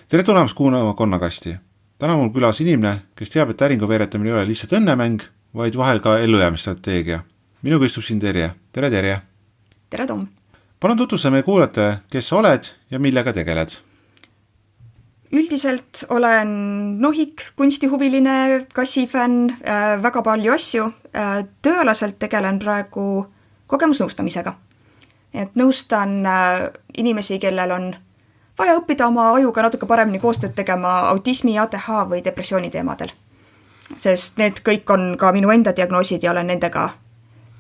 Tere tulemast kuulama Konnakasti. Täna mul külas inimene, kes teab, et äringu veeretamine ei ole lihtsalt õnnemäng, vaid vahel ka ellujäämisstrateegia. Minuga istub siin Terje. Tere, Terje! Tere, Tom! Palun tutvusta meie kuulajatele, kes sa oled ja millega tegeled. Üldiselt olen nohik, kunstihuviline, kassifänn, väga palju asju. Tööalaselt tegelen praegu kogemusnõustamisega. Et nõustan inimesi, kellel on vaja õppida oma ajuga natuke paremini koostööd tegema autismi, ATH või depressiooni teemadel. Sest need kõik on ka minu enda diagnoosid ja olen nendega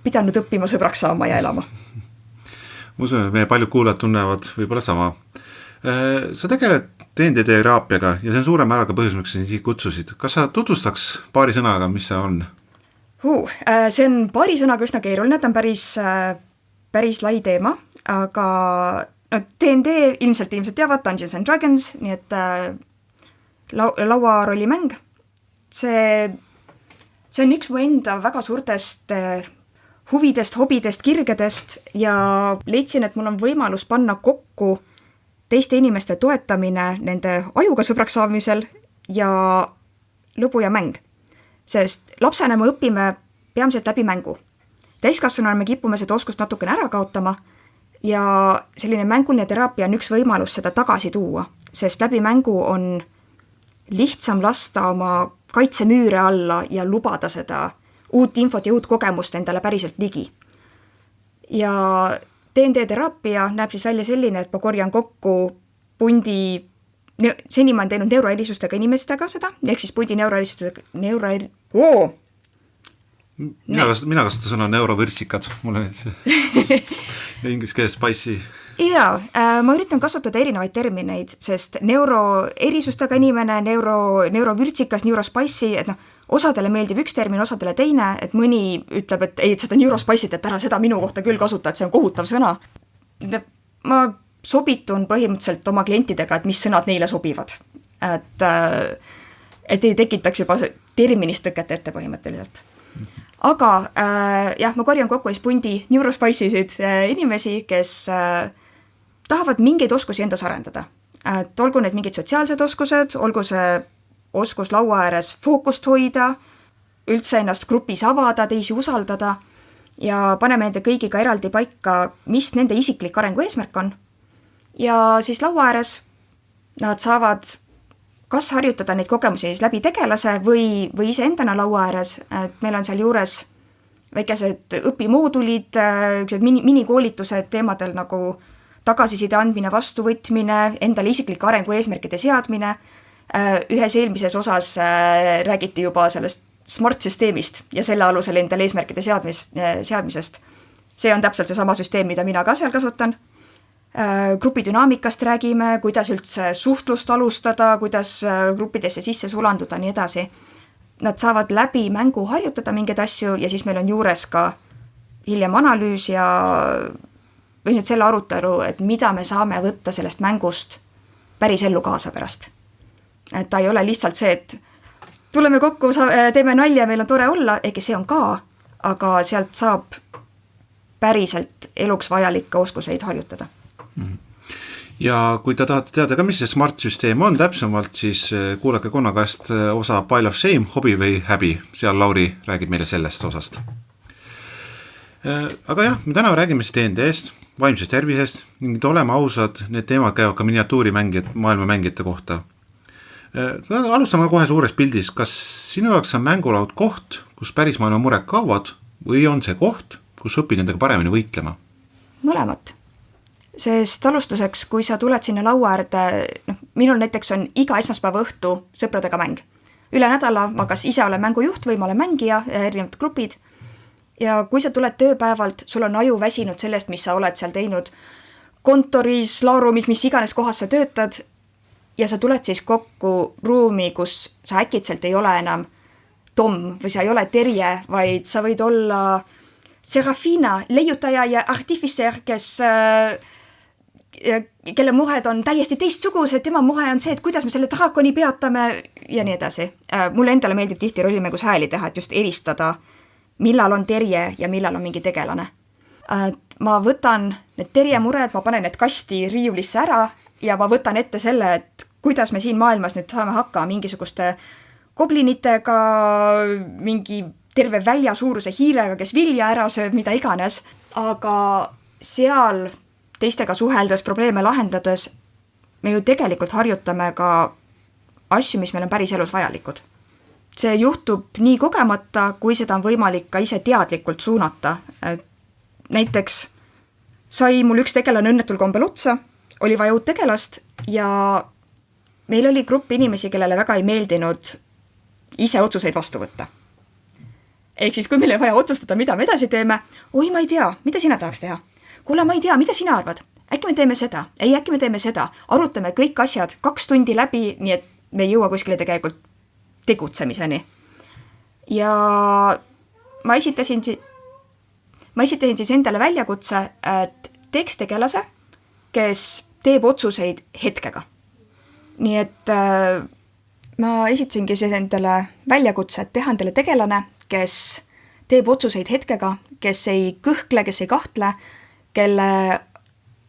pidanud õppima sõbraks saama ja elama. Ma usun, et meie paljud kuulajad tunnevad võib-olla sama. Sa tegeled DND-teraapiaga ja see on suurem määral ka põhjus, miks sa siin kutsusid. Kas sa tutvustaks paari sõnaga, mis see on? See on paari sõnaga üsna keeruline, ta on päris lai teema, aga D&D ilmselt teavad Dungeons and Dragons, nii et lauarollimäng. See on üks mu enda väga suurtest huvidest, hobidest, kirgedest ja leidsin, et mul on võimalus panna kokku teiste inimeste toetamine nende ajuga sõbraks saamisel ja lõbu ja mäng. Sest lapsena me õpime peamiselt läbi mängu. Täiskasvanuna me kipume seda oskust natukene ära kaotama ja selline mänguline teraapia on üks võimalus seda tagasi tuua, sest läbi mängu on lihtsam lasta oma kaitsemüüre alla ja lubada seda uut infot ja uut kogemust endale päriselt ligi. Ja DND-teraapia näeb siis välja selline, et ma korjan kokku pundi, seni ma olen teinud neuroerisustega inimestega seda, ehk siis pundi neuroerisustega, Mina kasutan sõna neurovõrtsikad, mulle see inglise keeles spicy. Jaa, ma üritan kasutada erinevaid termineid, sest neuroerisustega inimene, neurovürtsikas, neurospicy, et osadele meeldib üks termin, osadele teine, et mõni ütleb, et ei, et seda neurospicy't, et ära seda minu kohta küll kasuta, et see on kohutav sõna. Ma sobitun põhimõtteliselt oma klientidega, et mis sõnad neile sobivad. Et ei tekitaks juba terminist tõket ette põhimõtteliselt. Aga ma korjan kokku pundi neurospicy'sid inimesi, kes tahavad mingeid oskusi endas arendada. Et olgu need mingid sotsiaalsed oskused, olgu see oskus laua ääres fookust hoida, üldse ennast grupis avada, teisi usaldada ja paneme nende kõigiga eraldi paika, mis nende isiklik arengu eesmärk on. Ja siis laua ääres nad saavad kas harjutada neid kogemusi läbi tegelase või iseendana laua ääres, et meil on seal juures väikesed õpimoodulid, minikoolitused teemadel nagu tagasiside andmine, vastuvõtmine, endale isiklik arengu eesmärkide seadmine. Ühes eelmises osas räägiti juba sellest smart-süsteemist ja selle alusel endale eesmärkide seadmisest. See on täpselt see sama süsteem, mida mina ka seal kasutan. Grupidünaamikast räägime, kuidas üldse suhtlust alustada, kuidas gruppidesse sisse sulanduda, nii edasi. Nad saavad läbi mängu harjutada mingeid asju ja siis meil on juures ka hiljem analüüs ja selle arutelu, et mida me saame võtta sellest mängust päris ellu kaasa pärast. Et ta ei ole lihtsalt see, et tuleme kokku, teeme nalja, meil on tore olla, ehkki see on ka, aga sealt saab päriselt eluks vajalikke oskuseid harjutada. Ja kui te tahate teada ka, mis see smart-süsteem on täpsemalt, siis kuulake Konnakast osa Pile of Shame, hobi või häbi. Seal Lauri räägib meile sellest osast. Aga jah, me täna räägime DND-st, vaimsest tervisest ning oleme ausad, need teemad käivad ka miniatuurimängijad, maailma mängijate kohta. Alustame kohe suures pildis. Kas sinu jaoks on mängulaud koht, kus päris maailma mured kaovad või on see koht, kus õpid nendega paremini võitlema? Mõlemat. Sest alustuseks, kui sa tuled sinna laua äärde, minul näiteks on iga esmaspäeva õhtu sõpradega mäng. Üle nädala ma kas ise olen mängujuht või ma olen mängija, erinevad grupid. Ja kui sa tuled tööpäevalt, sul on aju väsinud sellest, mis sa oled seal teinud kontoris, laurumis, mis iganes kohas sa töötad ja sa tuled siis kokku ruumi, kus sa äkitselt ei ole enam Tom või sa ei ole Terje, vaid sa võid olla Serafina, leiutaja ja artificer, kelle muhed on täiesti teistsugused, tema muhe on see, et kuidas me selle draakoni peatame ja nii edasi. Mulle endale meeldib tihti rollimängus hääli teha, et just eristada, millal on Terje ja millal on mingi tegelane. Ma võtan need Terje mured, ma panen need kasti riiulisse ära ja ma võtan ette selle, et kuidas me siin maailmas nüüd saame hakkama mingisuguste goblinitega, mingi terve välja suuruse hiirega, kes vilja ära sööb, mida iganes, aga seal teistega suheldes, probleeme lahendades me ju tegelikult harjutame ka asju, mis meil on päris elus vajalikud. See juhtub nii kogemata, kui seda on võimalik ka ise teadlikult suunata. Näiteks sai mul üks tegelane õnnetul kombel otsa, oli vaja uut tegelast ja meil oli grupp inimesi, kellele väga ei meeldinud ise otsuseid vastu võtta. Ehk siis, kui meil ei vaja otsustada, mida me edasi teeme, oi, ma ei tea, mida sina tahaks teha? Kuule, ma ei tea, mida sina arvad? Äkki me teeme seda? Ei, äkki me teeme seda? Arutame kõik asjad 2 tundi läbi, nii et me ei jõua kuskile tegelikult tegutsemiseni. Ja ma esitasin siis endale väljakutse, et teeks tegelase, kes teeb otsuseid hetkega. Nii et ma esitasingi siis endale väljakutse, et teha endale tegelane, kes teeb otsuseid hetkega, kes ei kõhkle, kes ei kahtle, kelle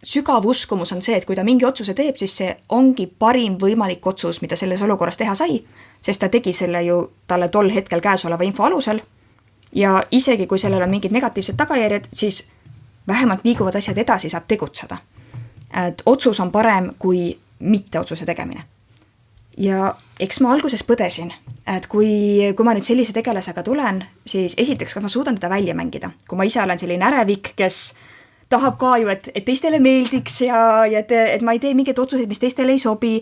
sügav uskumus on see, et kui ta mingi otsuse teeb, siis see ongi parim võimalik otsus, mida selles olukorras teha sai, sest ta tegi selle ju talle tol hetkel käesoleva info alusel ja isegi kui sellel on mingid negatiivsed tagajärjed, siis vähemalt liiguvad asjad edasi, saab tegutseda. Et otsus on parem kui mitte otsuse tegemine. Ja eks ma alguses põdesin, et kui ma nüüd sellise tegelasega tulen, siis esiteks, kas ma suudan teda välja mängida. Kui ma ise olen selline ärevik, kes tahab ka ju, et teistele meeldiks ja et ma ei tee mingeid otsuseid, mis teistele ei sobi.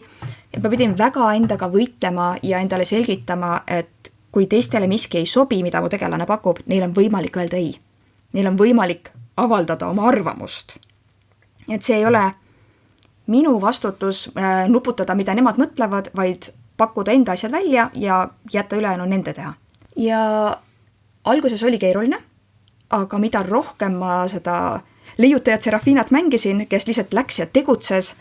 Et ma pidin väga endaga võitlema ja endale selgitama, et kui teistele miski ei sobi, mida mu tegelane pakub, neil on võimalik öelda ei. Neil on võimalik avaldada oma arvamust. Et see ei ole minu vastutus nuputada, mida nemad mõtlevad, vaid pakkuda enda asjad välja ja jätta ülejäänu nende teha. Ja alguses oli keeruline, aga mida rohkem ma seda leiutajat Serafinat mängisin, kes lihtsalt läks ja tegutses,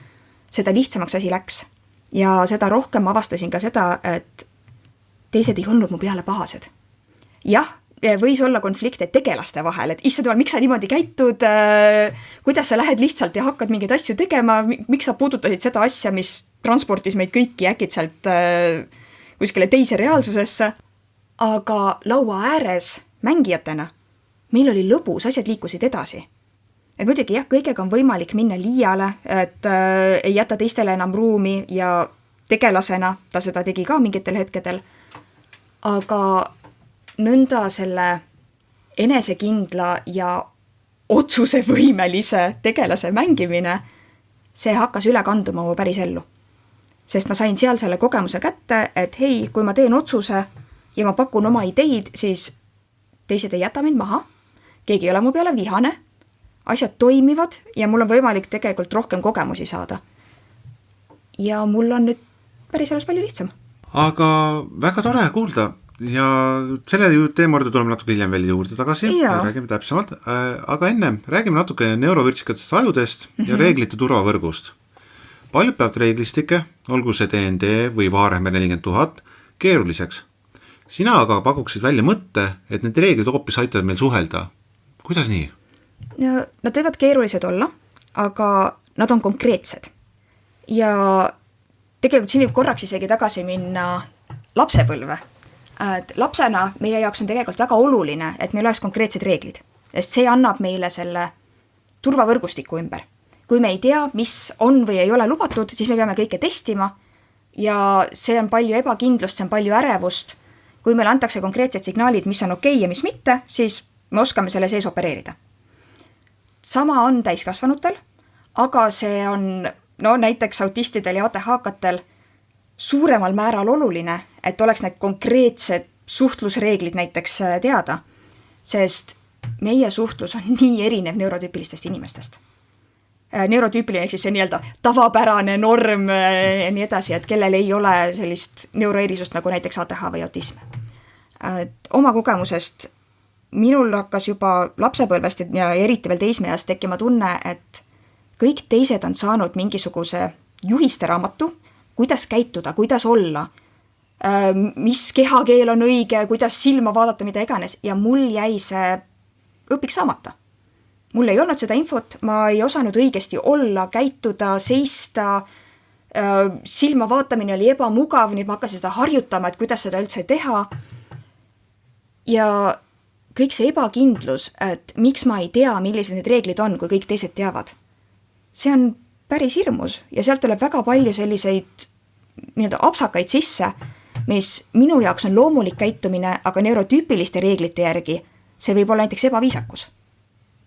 seda lihtsamaks asi läks. Ja seda rohkem ma avastasin ka seda, et teised ei olnud mu peale pahased. Jah, võis olla konflikte tegelaste vahel, et issand jumal, miks sa niimoodi käitud, kuidas sa lähed lihtsalt ja hakkad mingeid asju tegema, miks sa puudutasid seda asja, mis transportis meid kõiki äkitselt kuskile teise reaalsusesse. Aga laua ääres mängijatena meil oli lõbus, asjad liikusid edasi. Et muidugi jah, kõigega on võimalik minna liiale, et ei jäta teistele enam ruumi ja tegelasena ta seda tegi ka mingitel hetkedel. Aga nõnda selle enesekindla ja otsusevõimelise tegelase mängimine, see hakkas üle kanduma mu päris ellu. Sest ma sain seal selle kogemuse kätte, et hei, kui ma teen otsuse ja ma pakun oma ideid, siis teised ei jäta mind maha, keegi ei ole mu peale vihane, asjad toimivad ja mul on võimalik tegelikult rohkem kogemusi saada. Ja mul on nüüd päris elus palju lihtsam. Aga väga tore kuulda ja selle teema juurde tuleme natuke hiljem veel juurde tagasi ja räägime täpsemalt. Aga ennem räägime natuke neurovürtsikatest ajudest ja reeglite turvavõrgust. Paljud peavad reeglistike, olgu see D&D või Warhammer 40 000, keeruliseks. Sina aga pakuksid välja mõtte, et need reeglid hoopis aitavad meil suhelda. Kuidas nii? No, nad võivad keerulised olla, aga nad on konkreetsed. Ja tegelikult siin võib korraks isegi tagasi minna lapsepõlve. Et lapsena meie jaoks on tegelikult väga oluline, et meil oleks konkreetsed reeglid, sest see annab meile selle turvavõrgustiku ümber. Kui me ei tea, mis on või ei ole lubatud, siis me peame kõike testima ja see on palju ebakindlust, see on palju ärevust. Kui meile antakse konkreetsed signaalid, mis on okei ja mis mitte, siis me oskame selle sees opereerida. Sama on täiskasvanutel, aga see on näiteks autistidel ja ATH-katel suuremal määral oluline, et oleks need konkreetsed suhtlusreeglid näiteks teada, sest meie suhtlus on nii erinev neurotüüpilistest inimestest. Neurotüüpiline ehk siis see nii-öelda tavapärane norm ja nii edasi, et kellel ei ole sellist neuroerisust nagu näiteks ATH või autism. Oma kogemusest minul hakkas juba lapsepõlvest ja eriti veel teismeeast tekkima tunne, et kõik teised on saanud mingisuguse juhiste raamatu, kuidas käituda, kuidas olla, mis kehakeel on õige, kuidas silma vaadata, mida iganes, ja mul jäi see õpiks saamata. Mul ei olnud seda infot, ma ei osanud õigesti olla, käituda, seista, silma vaatamine oli ebamugav, nüüd ma hakkasin seda harjutama, et kuidas seda üldse teha. Ja kõik see ebakindlus, et miks ma ei tea, millised need reeglid on, kui kõik teised teavad. See on päris hirmus ja sealt tuleb väga palju selliseid nii-öelda apsakaid sisse, mis minu jaoks on loomulik käitumine, aga neurotüüpiliste reeglite järgi see võib olla näiteks ebaviisakus.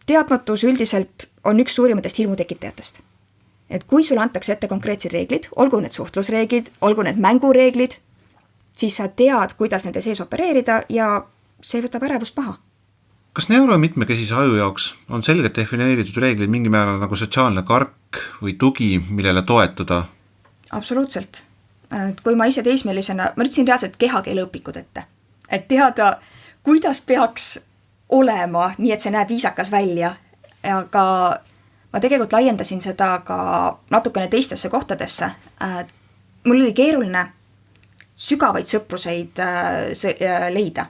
Teadmatus üldiselt on üks suurimatest hirmutekitajatest. Et kui sulle antakse ette konkreetsed reeglid, olgu need suhtlusreeglid, olgu need mängureeglid, siis sa tead, kuidas nende sees opereerida ja see võtab ärevust maha. Kas neuromitmekesise aju jaoks on selgelt defineeritud reeglid mingi määral nagu sotsiaalne kark või tugi, millele toetuda? Absoluutselt. Et kui ma ise teismelisena, ma ütlesin reaalselt kehakeeleõpikud ette. Et teada, kuidas peaks olema, nii et see näeb viisakas välja. Aga ma tegelikult laiendasin seda ka natukene teistesse kohtadesse. Mul oli keeruline sügavaid sõpruseid leida.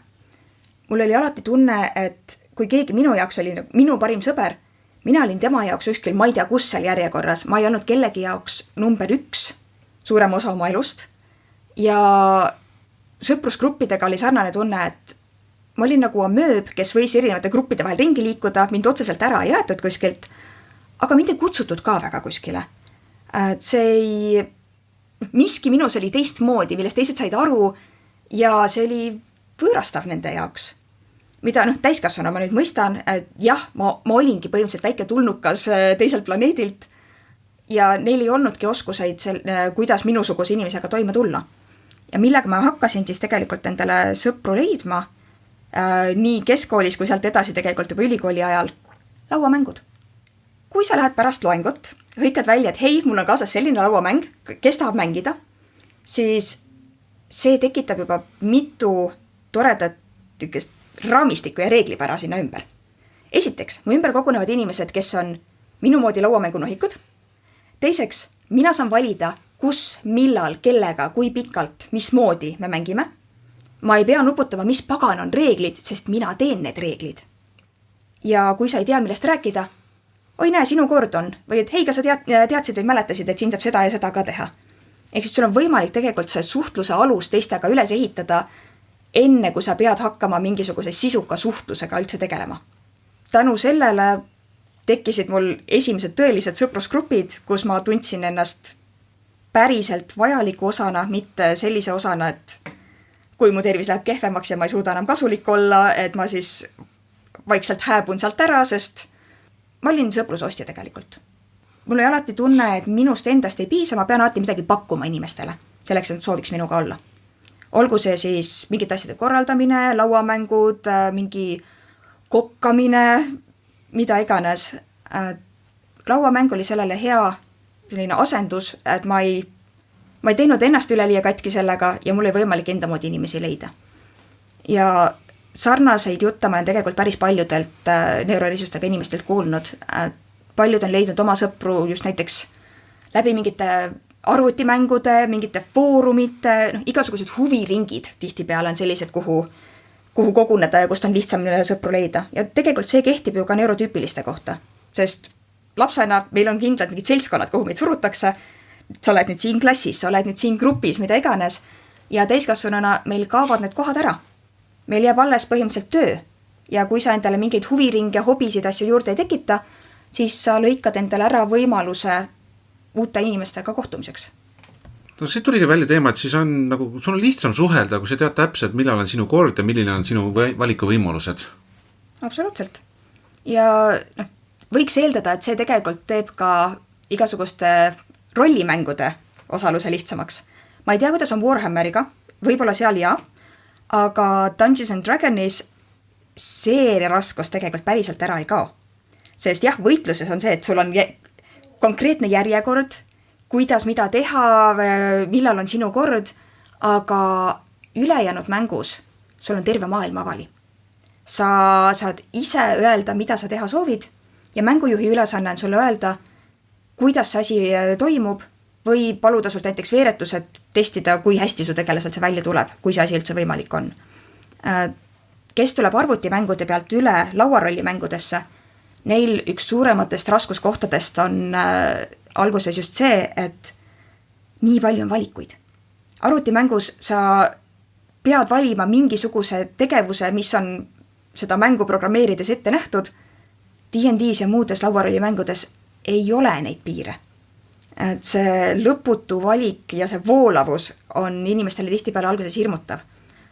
Mul oli alati tunne, et kui keegi minu jaoks oli minu parim sõber, mina olin tema jaoks üskil, ma ei tea kus seal järjekorras, ma ei olnud kellegi jaoks number 1 suurem osa oma elust. Ja sõprusgruppidega oli sarnane tunne, et ma olin nagu amööb, kes võis erinevate gruppide vahel ringi liikuda, mind otseselt ära ei jäetud kuskilt, aga mind ei kutsutud ka väga kuskile. See ei, miski minus oli teistmoodi, millest teised said aru ja see oli võõrastav nende jaoks. Mida täiskasvana ma nüüd mõistan, et jah, ma olingi põhimõtteliselt väike tulnukas teiselt planeedilt ja neil ei olnudki oskuseid, kuidas minusuguse inimesega toime tulla. Ja millega ma hakkasin siis tegelikult endale sõpru leidma, nii keskkoolis kui sealt edasi tegelikult juba ülikooli ajal, lauamängud. Kui sa lähed pärast loengut, hõikad välja, et hei, mul on kaasas selline lauamäng, kes tahab mängida, siis see tekitab juba mitu toredat raamistikku ja reeglipära sinna ümber. Esiteks, mu ümber kogunevad inimesed, kes on minu moodi lauamängunohikud. Teiseks, mina saan valida, kus, millal, kellega, kui pikalt, mismoodi me mängime. Ma ei pea nuputama, mis pagan on reeglid, sest mina teen need reeglid. Ja kui sa ei tea, millest rääkida, oi näe, sinu kord on, või et hei, kas sa teadsid või mäletasid, et siin saab seda ja seda ka teha. Ehk siis sul on võimalik tegelikult see suhtluse alus teistega üles ehitada enne, kui sa pead hakkama mingisuguse sisuka suhtlusega üldse tegelema. Tänu sellele tekkisid mul esimesed tõelised sõprusgrupid, kus ma tundsin ennast päriselt vajaliku osana, mitte sellise osana, et kui mu tervis läheb kehvemaks ja ma ei suuda enam kasulik olla, et ma siis vaikselt hääbun sealt ära, sest ma olin sõprusostja tegelikult. Mul oli alati tunne, et minust endast ei piisa, ma pean alati midagi pakkuma inimestele, selleks, et sooviks minuga olla. Olgu see siis mingite asjade korraldamine, lauamängud, mingi kokkamine, mida iganes. Lauamäng oli sellele hea selline asendus, et ma ei teinud ennast üleliia katki sellega ja mul ei võimalik enda moodi inimesi leida. Ja sarnaseid jutte ma olen tegelikult päris paljudelt neuroerisustega inimestelt kuulnud. Paljud on leidnud oma sõpru just näiteks läbi mingite arvutimängude, mingite foorumite, igasugused huviringid tihtipeale on sellised, kuhu koguneda ja kust on lihtsam sõpru leida. Ja tegelikult see kehtib ju ka neurotüüpiliste kohta, sest lapsena meil on kindlalt mingid seltskonnad, kuhu meid surutakse. Sa oled nüüd siin klassis, sa oled nüüd siin grupis, mida iganes. Ja täiskasvanuna meil kaovad need kohad ära. Meil jääb alles põhimõtteliselt töö. Ja kui sa endale mingeid huviringe, hobisid, asju juurde ei tekita, siis sa lõikad endale ära võimaluse uute inimestega kohtumiseks. No siit tuligi välja teema, et siis on nagu, sul on lihtsam suhelda, kui sa tead täpselt, millal on sinu kord ja milline on sinu valikuvõimalused. Absoluutselt. Ja võiks eeldada, et see tegelikult teeb ka igasuguste rollimängude osaluse lihtsamaks. Ma ei tea, kuidas on Warhammeriga, võib-olla seal aga Dungeons and Dragonis seeria raskus tegelikult päriselt ära ei kao. Sest jah, võitluses on see, et sul on konkreetne järjekord, kuidas mida teha, millal on sinu kord, aga ülejäänud mängus sul on terve maailm avali. Sa saad ise öelda, mida sa teha soovid ja mängujuhi ülesanne on sulle öelda, kuidas see asi toimub või paluda sult näiteks veeretused testida, kui hästi su tegelaselt see välja tuleb, kui see asi üldse võimalik on. Kes tuleb arvutimängude pealt üle lauarollimängudesse, neil üks suurematest raskuskohtadest on alguses just see, et nii palju on valikuid. Arvutimängus sa pead valima mingisuguse tegevuse, mis on seda mängu programmeerides ette nähtud. D&D-s ja muudes lauarollimängudes ei ole neid piire. Et see lõputu valik ja see voolavus on inimestele tihtipeale alguses hirmutav.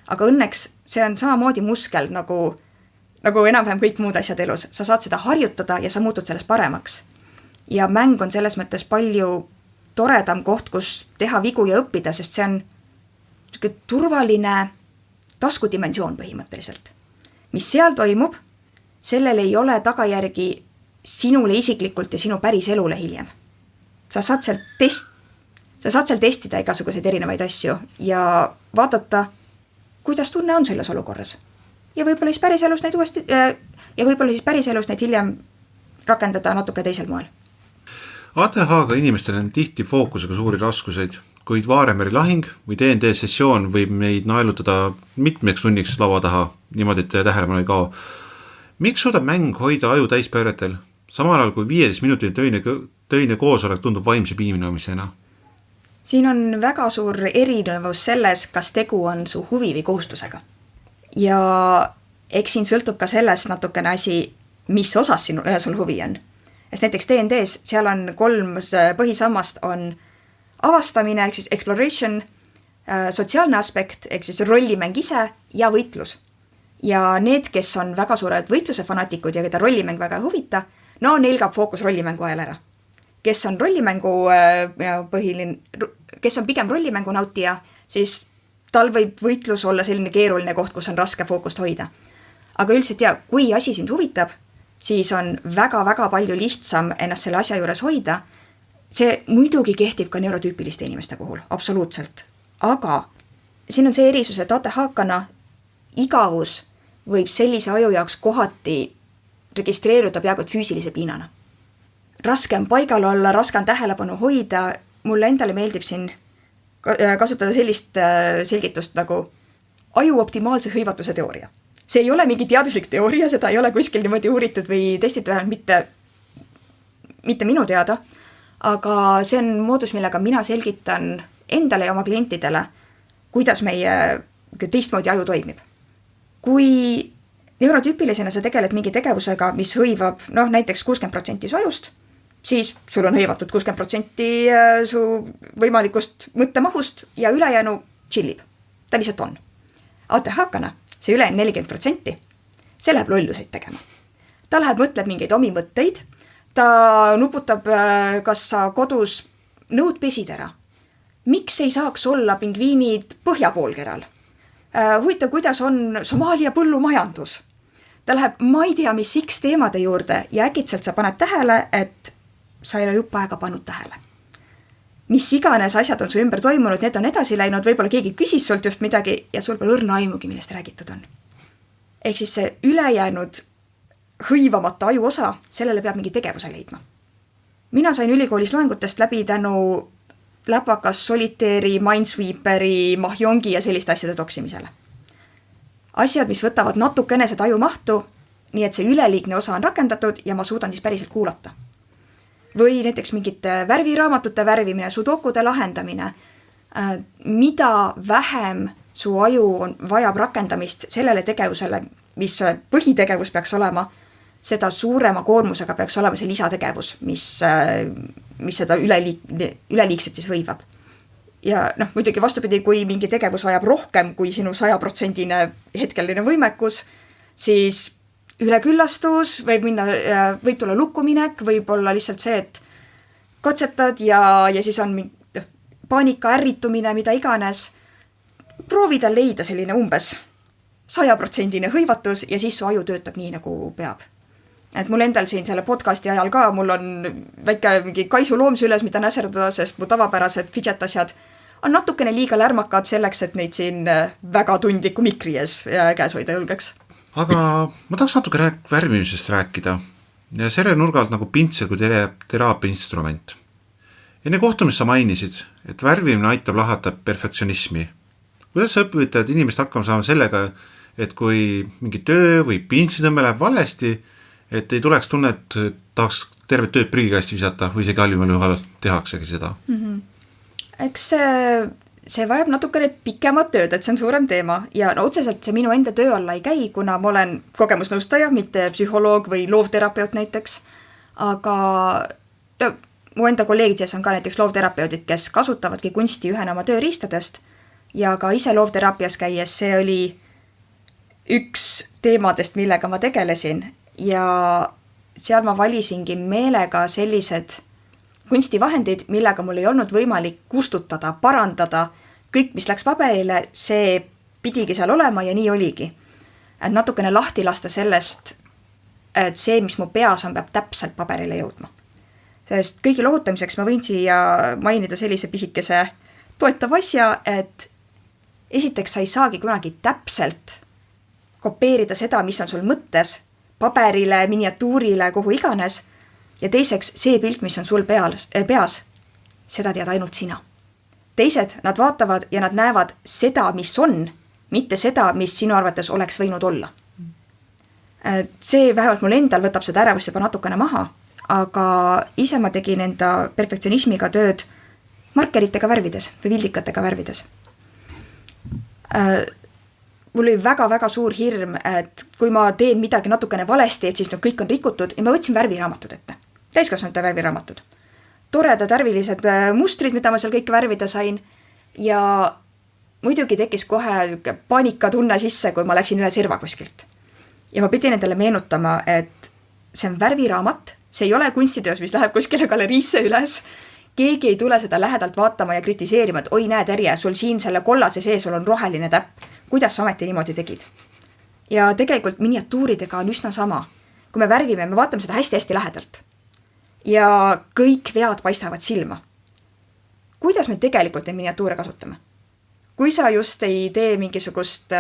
Aga õnneks see on samamoodi muskel nagu enam-vähem kõik muud asjad elus. Sa saad seda harjutada ja sa muutud sellest paremaks. Ja mäng on selles mõttes palju toredam koht, kus teha vigu ja õppida, sest see on turvaline taskudimensioon põhimõtteliselt. Mis seal toimub, sellel ei ole tagajärgi sinule isiklikult ja sinu päris elule hiljem. Sa saad seal testida igasuguseid erinevaid asju ja vaadata, kuidas tunne on selles olukorras. Ja võib-olla siis päris elus neid hiljem rakendada natuke teisel moel. ATH-ga inimestel on tihti fookusega suuri raskuseid, kuid Vaaremeri lahing või D&D sessioon võib meid naelutada mitmeks tunniks laua taha, niimoodi, et tähelepanu ei kao. Miks suudab mäng hoida aju täispööretel, samal ajal kui 15 minutil töine koosolek tundub vaimse piinamisena? Siin on väga suur erinevus selles, kas tegu on su huvi või kohustusega. Ja eks siin sõltub ka sellest natukene asi, mis osas sul huvi on. Sest näiteks D&D-s seal on 3 põhisammast on avastamine, ehk siis exploration, sotsiaalne aspekt, ehk siis rollimäng ise ja võitlus. Ja need, kes on väga suured võitluse fanatikud ja keda rollimäng väga huvita, no neil kaob fookus rollimängu ajal ära. Kes on kes on pigem rollimängu nautija, siis tal võib võitlus olla selline keeruline koht, kus on raske fookust hoida. Aga üldiselt kui asi sind huvitab, siis on väga-väga palju lihtsam ennast selle asja juures hoida. See muidugi kehtib ka neurotüüpiliste inimeste puhul, absoluutselt. Aga siin on see erisus, et ATH-kana igavus võib sellise aju jaoks kohati registreeruda peaaegu füüsilise piinana. Raske on paigal olla, raske on tähelepanu hoida. Mulle endale meeldib siin kasutada sellist selgitust nagu aju optimaalse hõivatuse teooria. See ei ole mingi teaduslik teooria, seda ei ole kuskil niimoodi uuritud või testitud, mitte minu teada, aga see on moodus, millega mina selgitan endale ja oma klientidele, kuidas meie teistmoodi aju toimib. Kui neurotüüpilisena sa tegeled mingi tegevusega, mis hõivab näiteks 60% su ajust, siis sul on hõivatud 60% su võimalikust mõttemahust ja ülejäänu chillib. Ta lihtsalt on. ATH-kana see ülejäänud 40%, see läheb lolluseid tegema. Ta läheb mõtleb mingeid omi mõtteid, ta nuputab, kas sa kodus nõud pesid ära. Miks ei saaks olla pingviinid põhjapoolkeral? Huvitav, kuidas on Somaalia põllumajandus? Ta läheb, ma ei tea, mis X teemade juurde ja äkitselt sa paned tähele, et sa ei ole jupp aega pannud tähele. Mis iganes asjad on su ümber toimunud, need on edasi läinud, võib-olla keegi küsis sult just midagi ja sul pole õrna aimugi, millest räägitud on. Ehk siis see ülejäänud hõivamata aju osa, sellele peab mingi tegevuse leidma. Mina sain ülikoolis loengutest läbi tänu läpakas, solitairi, Minesweeperi, Mahjongi ja selliste asjade toksimisele. Asjad, mis võtavad natukene seda aju mahtu, nii et see üleliigne osa on rakendatud ja ma suudan siis päriselt kuulata. Või näiteks mingite värviraamatute värvimine, sudokude lahendamine. Mida vähem su aju vajab rakendamist sellele tegevusele, mis põhitegevus peaks olema, seda suurema koormusega peaks olema see lisategevus, mis seda üleliigset siis hõivab. Ja muidugi vastupidi, kui mingi tegevus vajab rohkem kui sinu 100% hetkeline võimekus, siis üleküllastus võib tulla lukkuminek, võib olla lihtsalt see, et katsetad ja siis on paanika, ärritumine, mida iganes. Proovida leida selline umbes 100% hõivatus ja siis su aju töötab nii, nagu peab. Et mul endal siin selle podcasti ajal ka, mul on väike mingi kaisuloom süles, mida näserdada, sest mu tavapärased fidget asjad on natukene liiga lärmakad selleks, et neid siin väga tundliku mikri ees käes hoida julgeks. Aga ma tahaks natuke värvimisest rääkida ja selle nurgalt nagu pintsel kui teraapia instrument. Enne kohtumist sa mainisid, et värvimine aitab lahata perfektsionismi. Kuidas sa õpetad inimest hakkama saama sellega, et kui mingi töö või pintsitõmme läheb valesti, et ei tuleks tunne, et tahaks tervet tööd prügikasti visata või isegi halvimal juhul tehaksegi seda? eks see vajab natukene pikemat tööd, et see on suurem teema ja no, otseselt see minu enda töö alla ei käi, kuna ma olen kogemusnõustaja, mitte psühholoog või loovterapeut näiteks, aga no, mu enda kolleegid sees on ka näiteks loovterapeudid, kes kasutavadki kunsti ühena oma tööriistadest ja ka ise loovteraapias käies see oli üks teemadest, millega ma tegelesin ja seal ma valisingi meelega sellised kunstivahendid, millega mul ei olnud võimalik kustutada, parandada, kõik, mis läks paberile, see pidigi seal olema ja nii oligi. Et natukene lahti lasta sellest, et see, mis mu peas on, peab täpselt paberile jõudma. Sest kõigi lohutamiseks ma võin siia mainida sellise pisikese toetava asja, et esiteks sa ei saagi kunagi täpselt kopeerida seda, mis on sul mõttes, paberile, miniatuurile, kuhu iganes, ja teiseks, see pilt, mis on sul peas, seda tead ainult sina. Teised, nad vaatavad ja nad näevad seda, mis on, mitte seda, mis sinu arvates oleks võinud olla. See vähemalt mul endal võtab seda ärevust juba natukene maha, aga ise ma tegin enda perfektsionismiga tööd markeritega värvides või vildikatega värvides. Mul oli väga-väga suur hirm, et kui ma teen midagi natukene valesti, et siis no, kõik on rikutud ja ma võtsin värviraamatud ette. Täiskasvanute värviraamatud. Toredad värvilised mustrid, mida ma seal kõik värvida sain ja muidugi tekkis kohe paanikatunne sisse, kui ma läksin üle serva kuskilt. Ja ma pidin endale meenutama, et see on värviraamat, see ei ole kunstiteos, mis läheb kuskile galeriisse üles. Keegi ei tule seda lähedalt vaatama ja kritiseerima, et oi näe Terje, sul siin selle kollase sees sul on roheline täpp. Kuidas sa ometi niimoodi tegid? Ja tegelikult miniatuuridega on üsna sama. Kui me värvime, me vaatame seda hästi-hästi lähedalt. Ja kõik vead paistavad silma. Kuidas me tegelikult neid miniatuure kasutame? Kui sa just ei tee mingisugust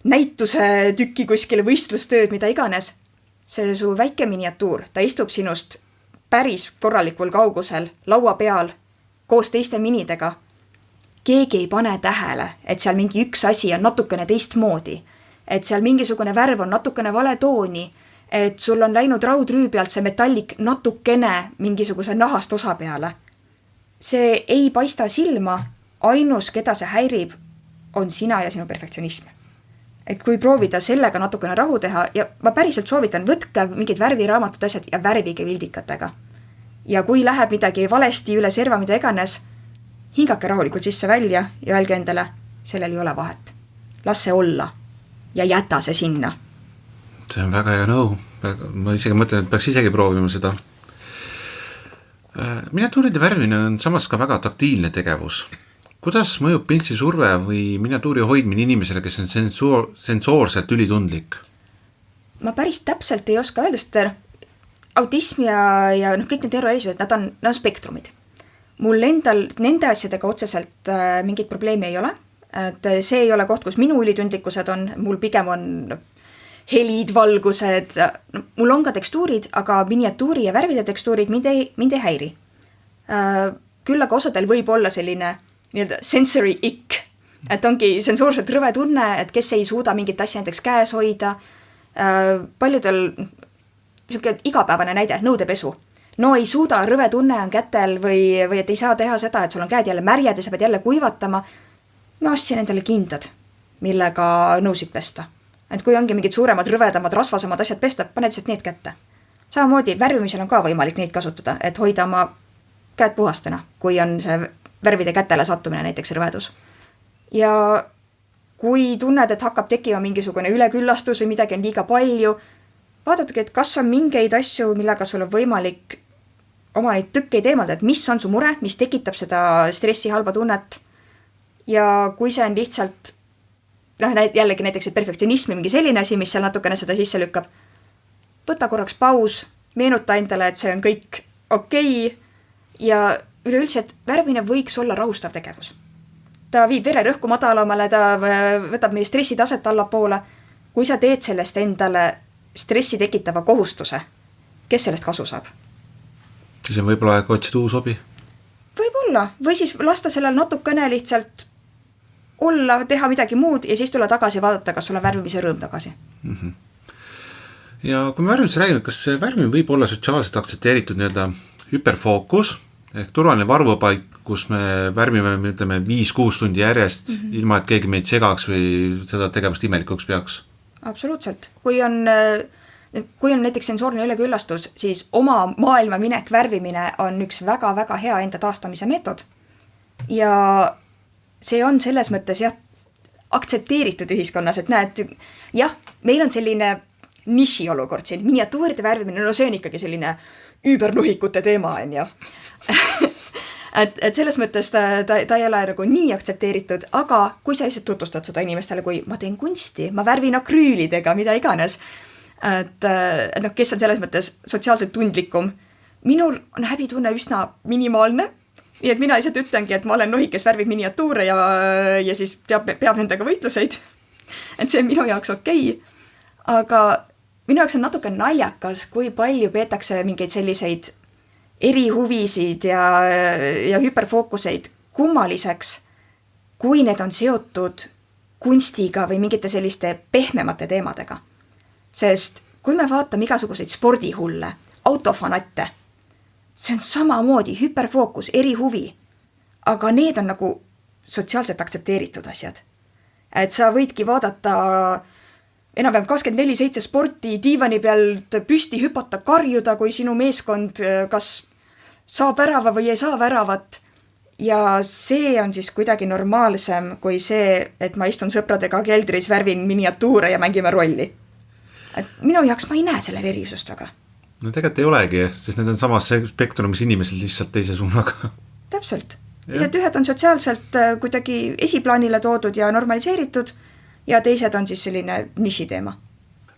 näituse tükki kuskile võistlustööd, mida iganes, see su väike miniatuur, ta istub sinust päris korralikul kaugusel, laua peal, koos teiste minidega. Keegi ei pane tähele, et seal mingi üks asi on natukene teistmoodi, et seal mingisugune värv on natukene vale tooni, et sul on läinud raudrüü pealt see metallik natukene mingisuguse nahast osa peale. See ei paista silma, ainus, keda see häirib, on sina ja sinu perfektsionism. Et kui proovida sellega natukene rahu teha, ja ma päriselt soovitan, võtke mingid värviraamatud asjad ja värvige vildikatega. Ja kui läheb midagi valesti üle serva, mida iganes, hingake rahulikult sisse välja ja öelge endale, sellel ei ole vahet. Las see olla ja jäta see sinna. See on väga hea nõu. Ma isegi mõtlen, et peaks isegi proovima seda. Miniatuuride värvimine on samas ka väga taktiilne tegevus. Kuidas mõjub pintsi surve või miniatuuri hoidmine inimesele, kes on sensoorselt ülitundlik? Ma päris täpselt ei oska öelda, sest autism ja kõik need erisused, nad on spektrumid. Mul endal nende asjadega otseselt mingit probleemi ei ole. Et see ei ole koht, kus minu ülitundlikkused on, mul pigem on helid, valgused, mul on ka tekstuurid, aga miniatuuri ja värvide tekstuurid mind ei häiri. Küll aga osadel võib olla selline sensory ick, et ongi sensoorselt rõve tunne, et kes ei suuda mingit asja näiteks käes hoida. Paljudel igapäevane näide, nõudepesu. No ei suuda, rõve tunne on kätel või et ei saa teha seda, et sul on käed jälle märjad ja sa pead jälle kuivatama. Ma ostsin endale kindad, millega nõusid pesta. Et kui ongi mingid suuremad, rõvedamad, rasvasemad asjad pesta, paned lihtsalt need kätte. Samamoodi värvimisel on ka võimalik neid kasutada, et hoida oma käed puhastena, kui on see värvide kätele sattumine näiteks rõvedus. Ja kui tunned, et hakkab tekkima mingisugune üleküllastus või midagi on liiga palju, vaadatagi, et kas on mingeid asju, millega sul on võimalik oma neid tõkkeid eemaldada, et mis on su mure, mis tekitab seda stressi halba tunnet. Ja kui see on lihtsalt jällegi näiteks perfektsionism mingi selline asi, mis seal natukene seda sisse lükkab, võta korraks paus, meenuta endale, et see on kõik okei ja üleüldse, et värvimine võiks olla rahustav tegevus. Ta viib vererõhku madalamale, ta võtab meie stressitaset allapoole. Kui sa teed sellest endale stressi tekitava kohustuse, kes sellest kasu saab? Siis on võib-olla aeg otsida uus hobi. Võib-olla, või siis lasta sellel natukene lihtsalt olla, teha midagi muud ja siis tulla tagasi ja vaadata, kas sul on värvimise rõõm tagasi. Mm-hmm. Ja kui me värvimise räägime, kas värvimine võib olla sotsiaalselt aktsepteeritud hüperfookus ehk turvaline varupaik, kus me värvime, ütleme 5-6 tundi järjest, ilma et keegi meid segaks või seda tegevust imelikuks peaks. Absoluutselt, kui on näiteks sensoorne üleküllastus, siis oma maailma minek värvimine on üks väga-väga hea enda taastamise meetod ja see on selles mõttes jah, aktsepteeritud ühiskonnas, et näed, jah, meil on selline niši olukord siin, miniatuuride värvimine, no see on ikkagi selline üübernuhikute teema, on ju. et selles mõttes ta ei ole nagu nii aktsepteeritud, aga kui sa lihtsalt tutvustad seda inimestele, kui ma teen kunsti, ma värvin akrüülidega, mida iganes, et noh, kes on selles mõttes sotsiaalselt tundlikum, minul on häbitunne üsna minimaalne, nii et mina lihtsalt ütlengi, et ma olen nohik, kes värvib miniatuure ja siis peab nendega võitluseid. Et see on minu jaoks okei. Aga minu jaoks on natuke naljakas, kui palju peetakse mingeid selliseid erihuvisid ja hüperfookuseid kummaliseks, kui need on seotud kunstiga või mingite selliste pehmemate teemadega. Sest kui me vaatame igasuguseid spordihulle, autofanatte, see on samamoodi hüperfookus, erihuvi, aga need on nagu sotsiaalselt aktsepteeritud asjad. Et sa võidki vaadata enam-vähem 24/7 sporti, diivani pealt püsti hüpata, karjuda, kui sinu meeskond kas saab värava või ei saa väravat. Ja see on siis kuidagi normaalsem kui see, et ma istun sõpradega keldris, värvin miniatuure ja mängime rolli. Et minu jaoks ma ei näe sellel erisust väga. No tegelikult ei olegi, sest need on samas spektrumis inimesed lihtsalt teise suunaga. Täpselt. Lihtsalt ühed on sotsiaalselt kuidagi esiplaanile toodud ja normaliseeritud ja teised on siis selline niši teema.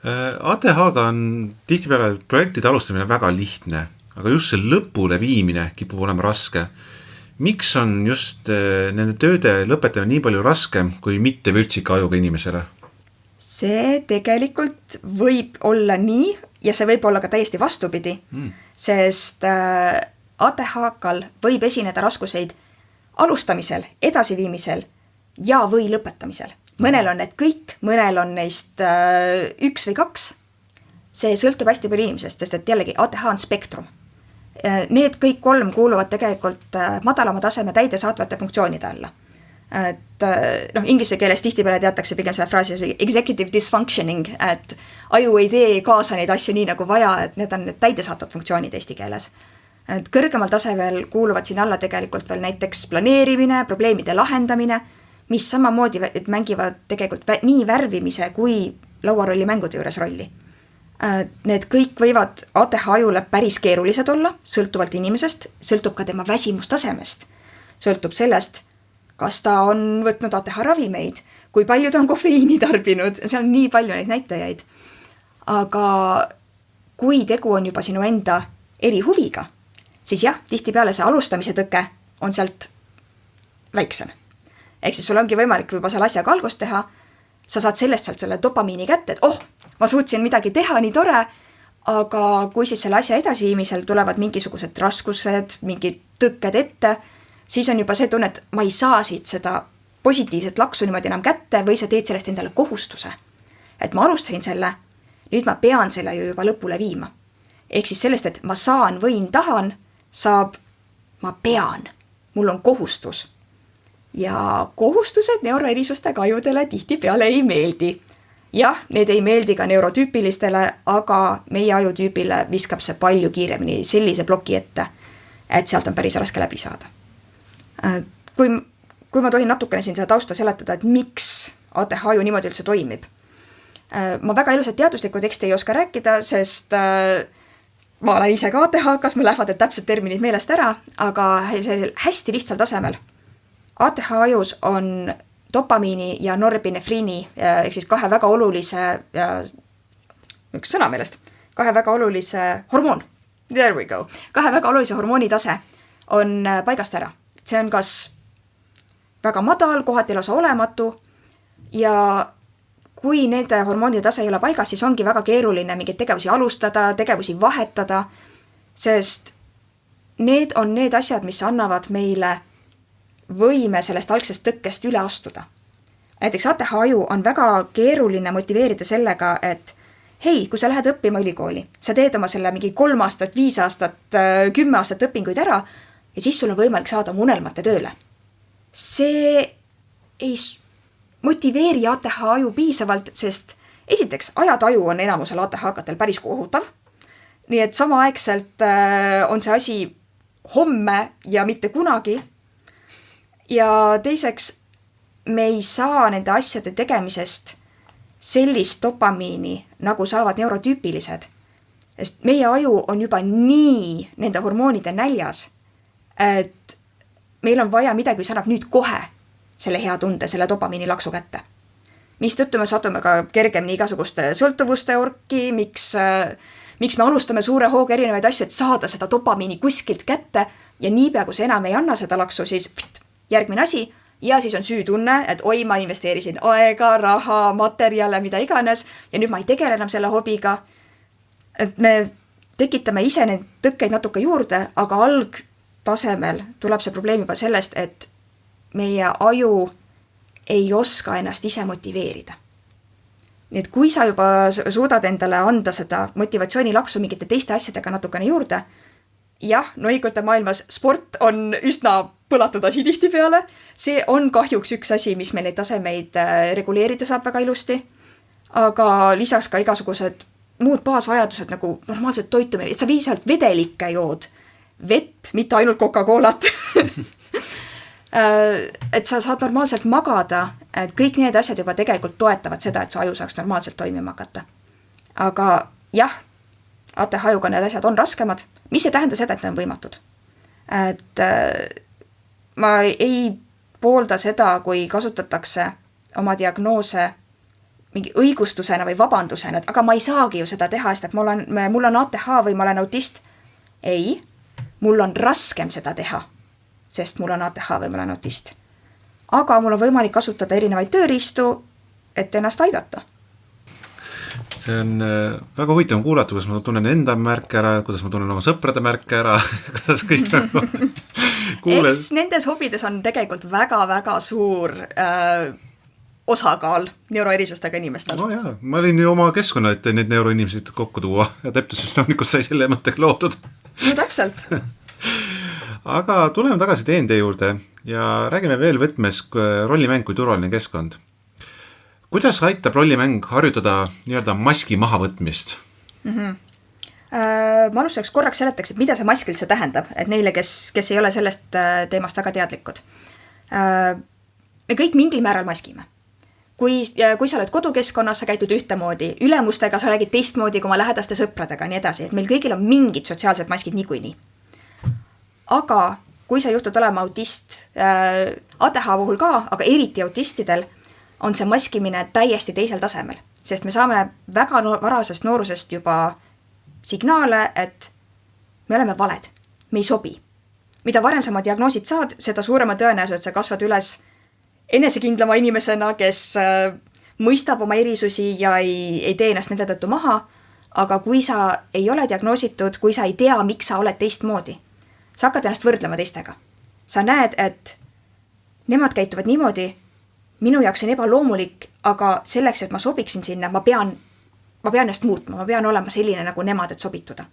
ATH-ga on tihtipeale projektide alustamine väga lihtne, aga just see lõpule viimine kipub olema raske. Miks on just nende tööde lõpetamine nii palju raskem kui mitte vürtsika ajuga inimesele? See tegelikult võib olla nii ja see võib olla ka täiesti vastupidi, sest ATH-kal võib esineda raskuseid alustamisel, edasiviimisel ja või lõpetamisel. Mõnel on need kõik, mõnel on neist 1 või 2. See sõltub hästi palju inimesest, sest et jällegi ATH on spektrum. Need kõik 3 kuuluvad tegelikult madalama taseme täidesaatvate funktsioonide alla. Et inglise keeles tihtipeale teatakse pigem selle fraasi executive dysfunctioning, et aju ei tee kaasa neid asju nii nagu vaja, et need on need täidesaatvad funktsioonid eesti keeles. Et kõrgemal tasemel kuuluvad siin alla tegelikult veel näiteks planeerimine, probleemide lahendamine, mis samamoodi mängivad tegelikult nii värvimise kui lauarolli mängude juures rolli. Need kõik võivad ATH ajule päris keerulised olla, sõltuvalt inimesest, sõltub ka tema väsimustasemest, sõltub sellest, kas ta on võtnud ATH ravimeid, kui palju ta on kofeiini tarbinud, seal on nii palju neid näitajaid. Aga kui tegu on juba sinu enda erihuviga, siis jah, tihtipeale see alustamise tõke on sealt väiksem. Ehk siis sul ongi võimalik juba seal asjaga algust teha, sa saad sellest sealt selle dopamiini kätte, et ma suutsin midagi teha, nii tore, aga kui siis selle asja edasiviimisel tulevad mingisugused raskused, mingid tõkked ette, siis on juba see tunne, et ma ei saa siit seda positiivset laksu niimoodi enam kätte või sa teed sellest endale kohustuse. Et ma alustasin selle, nüüd ma pean selle ju juba lõpule viima. Ehk siis sellest, et ma saan, võin, tahan, saab, ma pean, mul on kohustus. Ja kohustused neuroerisustega ajudele tihtipeale ei meeldi. Jah, need ei meeldi ka neurotüüpilistele, aga meie ajutüübile viskab see palju kiiremini sellise ploki ette, et sealt on päris raske läbi saada. Kui ma tohin natukene siin seda tausta seletada, et miks ATH aju niimoodi üldse toimib. Ma väga ilusat teaduslikku teksti ei oska rääkida, sest ma olen ise ka ATH, kas mul lähevad täpsed terminid meelest ära, aga hästi lihtsal tasemel. ATH ajus on dopamiini ja norepinefriini, ehk siis 2 väga olulise, üks sõna meelest, 2 väga olulise hormoon, there we go, 2 väga olulise hormooni tase on paigast ära. See on kas väga madal, kohati lausa olematu ja kui nende hormoonide tase ei ole paigas, siis ongi väga keeruline mingeid tegevusi alustada, tegevusi vahetada, sest need on need asjad, mis annavad meile võime sellest algsest tõkkest üle astuda. Näiteks ATH aju on väga keeruline motiveerida sellega, et hei, kui sa lähed õppima ülikooli, sa teed oma selle mingi 3 aastat, 5 aastat, 10 aastat õpinguid ära ja siis sul on võimalik saada oma unelmate tööle. See ei motiveeri ATH aju piisavalt, sest esiteks, ajataju on enamusel ATH-katel päris kohutav. Nii et samaaegselt on see asi homme ja mitte kunagi. Ja teiseks, me ei saa nende asjade tegemisest sellist dopamiini, nagu saavad neurotüüpilised. Sest meie aju on juba nii nende hormoonide näljas, et meil on vaja midagi, mis annab nüüd kohe selle hea tunde, selle dopamiini laksu kätte. Mistõttu me satume ka kergemini igasuguste sõltuvuste orki, miks me alustame suure hooga erinevaid asju, et saada seda dopamiini kuskilt kätte ja niipea, kui see enam ei anna seda laksu, siis järgmine asi ja siis on süütunne, et oi, ma investeerisin aega, raha, materjale, mida iganes ja nüüd ma ei tegele enam selle hobiga. Et me tekitame ise neid tõkkeid natuke juurde, aga algtasemel tuleb see probleem juba sellest, et meie aju ei oska ennast ise motiveerida. Nii et kui sa juba suudad endale anda seda motivatsioonilaksu mingite teiste asjadega natukene juurde, jah, nohikute maailmas sport on üsna põlatud asi tihti peale. See on kahjuks üks asi, mis meil neid tasemeid reguleerida saab väga ilusti. Aga lisaks ka igasugused muud baasvajadused nagu normaalselt toitumine, et sa viisalt vedelikke jood. Vett, mitte ainult Coca-Colat. Et sa saad normaalselt magada, et kõik need asjad juba tegelikult toetavad seda, et su aju saaks normaalselt toimima hakata. Aga jah, ATH-ajuga need asjad on raskemad, mis ei tähenda seda, et need on võimatud. Et ma ei poolda seda, kui kasutatakse oma diagnoose mingi õigustusena või vabandusena, et aga ma ei saagi ju seda teha, sest et mul on ATH või ma olen autist. Ei, mul on raskem seda teha, sest mul on ATH või ma olen autist. Aga mul on võimalik kasutada erinevaid tööriistu, et ennast aidata. See on väga huvitav kuulata, kuidas ma tunnen enda märke ära, kuidas ma tunnen oma sõprade märke ära, kuidas kõik nagu kuuled. Eks nendes hobides on tegelikult väga-väga suur osakaal neuroerisustega inimestel. No jaa, ma olin ju oma keskkonna, et neid neuroinimesed kokku tuua ja Teptuses loomulikult sai selle mõttega loodud. No täpselt. Aga tuleme tagasi DND juurde ja räägime veel võtmes rollimäng kui turvaline keskkond. Kuidas aitab rollimäng harjutada nii-öelda maski mahavõtmist? Ma alustuseks korraks seletaks, et mida see mask üldse tähendab, et neile, kes ei ole sellest teemast väga teadlikud. Me kõik mingil määral maskime. Kui sa oled kodukeskkonnas, sa käitud ühtemoodi, ülemustega sa räägid teistmoodi kui oma lähedaste sõpradega, nii edasi, et meil kõigil on mingid sotsiaalsed maskid niikuinii. Aga kui sa juhtud olema autist, ATH puhul ka, aga eriti autistidel, on see maskimine täiesti teisel tasemel, sest me saame väga varasest noorusest juba signaale, et me oleme valed, me ei sobi. Mida varem sa oma diagnoosid saad, seda suurema tõenäosus, et sa kasvad üles enesekindlama inimesena, kes mõistab oma erisusi ja ei tee ennast nende tõttu maha, aga kui sa ei ole diagnoositud, kui sa ei tea, miks sa oled teistmoodi, sa hakkad ennast võrdlema teistega. Sa näed, et nemad käituvad niimoodi, minu jaoks on ebaloomulik, aga selleks, et ma sobiksin sinna, ma pean ennast muutma, ma pean olema selline nagu nemad, et sobituda.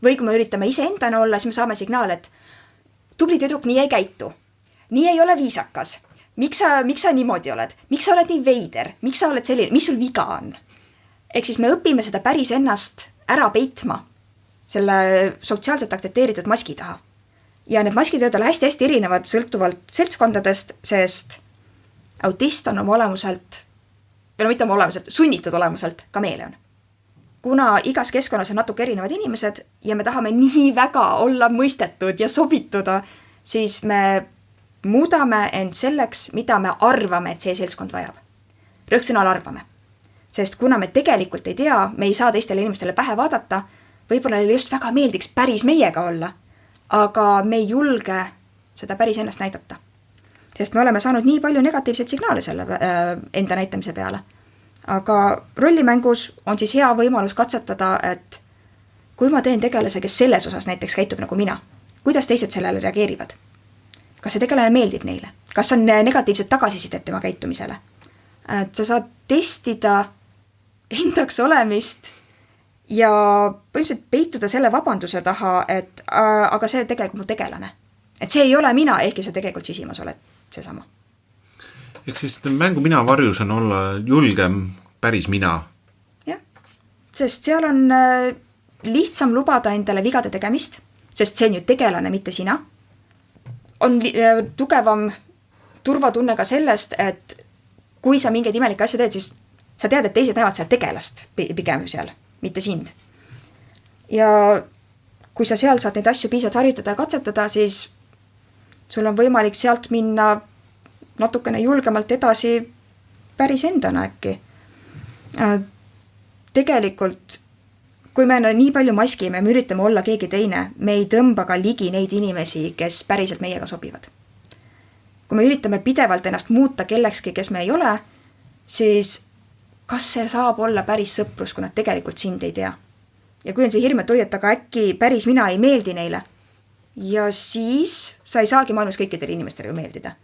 Või kui me üritame ise endana olla, siis me saame signaal, et tubli tüdruk nii ei käitu, nii ei ole viisakas, miks sa niimoodi oled, miks sa oled nii veider, miks sa oled selline, mis sul viga on. Ehk siis me õpime seda päris ennast ära peitma selle sotsiaalselt aktsepteeritud maski taha. Ja need maskid võivad olla hästi-hästi erinevad sõltuvalt seltskondadest, sest autist on oma olemuselt, või mitte oma olemuselt, sunnitud olemuselt kameeleon. Kuna igas keskkonnas on natuke erinevad inimesed ja me tahame nii väga olla mõistetud ja sobituda, siis me muudame end selleks, mida me arvame, et see seltskond vajab. Rõhksõnal arvame. Sest kuna me tegelikult ei tea, me ei saa teistele inimestele pähe vaadata, võib-olla neile just väga meeldiks päris meiega olla, aga me ei julge seda päris ennast näidata. Sest me oleme saanud nii palju negatiivseid signaale selle enda näitamise peale. Aga rollimängus on siis hea võimalus katsetada, et kui ma teen tegelase, kes selles osas näiteks käitub nagu mina, kuidas teised sellele reageerivad? Kas see tegelane meeldib neile? Kas on negatiivsed tagasisidet tema käitumisele? Et sa saad testida endaks olemist ja põhimõtteliselt peituda selle vabanduse taha, et aga see tegelikult mu tegelane. et see ei ole mina, ehkki sa tegelikult sisimas oled seesama. Ehk siis mängu mina varjus on olla julgem päris mina. Jah, sest seal on lihtsam lubada endale vigade tegemist, sest see on ju tegelane, mitte sina. On tugevam turvatunne ka sellest, et kui sa mingeid imelikke asju teed, siis sa tead, et teised näevad seal tegelast pigem seal, mitte sind. Ja kui sa seal saad neid asju piisavalt harjutada ja katsetada, siis sul on võimalik sealt minna natukene julgemalt edasi päris endana äkki. Tegelikult, kui me nii palju maskime, me üritame olla keegi teine, me ei tõmba ka ligi neid inimesi, kes päriselt meiega sobivad. Kui me üritame pidevalt ennast muuta kellekski, kes me ei ole, siis kas see saab olla päris sõprus, kui nad tegelikult sind ei tea? Ja kui on see hirm, et hoiad, aga äkki päris mina ei meeldi neile, ja siis sa ei saagi maailmas kõikidele inimestele ju meeldida.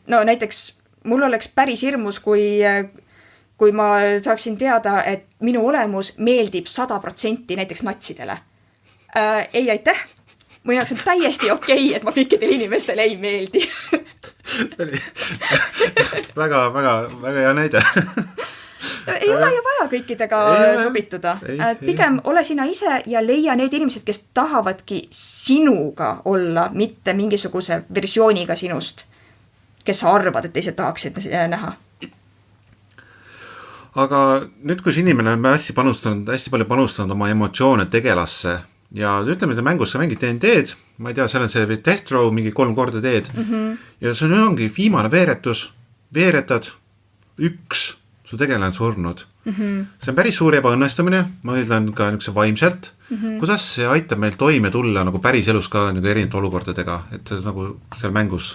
No näiteks mul oleks päris hirmus, kui ma saaksin teada, et minu olemus meeldib 100% näiteks natsidele. Ei, aitäh! Mu jaoks on täiesti okei, et ma kõikidele inimestele ei meeldi. väga hea näide. Ei ole ju vaja kõikidega sobituda. Pigem ole sina ise ja leia need inimesed, kes tahavadki sinuga olla, mitte mingisuguse versiooniga sinust, kes sa arvad, et teised tahaksid näha. Aga nüüd, kui see inimene on hästi palju panustanud oma emotsioone tegelasse ja ütleme, et mängus sa mängid D&D-d, ma ei tea, seal on see death row, mingi 3 korda teed ja see ongi viimane veeretus, veeretad 1, su tegelane on surnud. See on päris suur ebaõnnestumine, ma ütlen ka niisuguse vaimselt. Kuidas see aitab meil toime tulla nagu päris elus ka nagu erinevate olukordadega, et nagu seal mängus?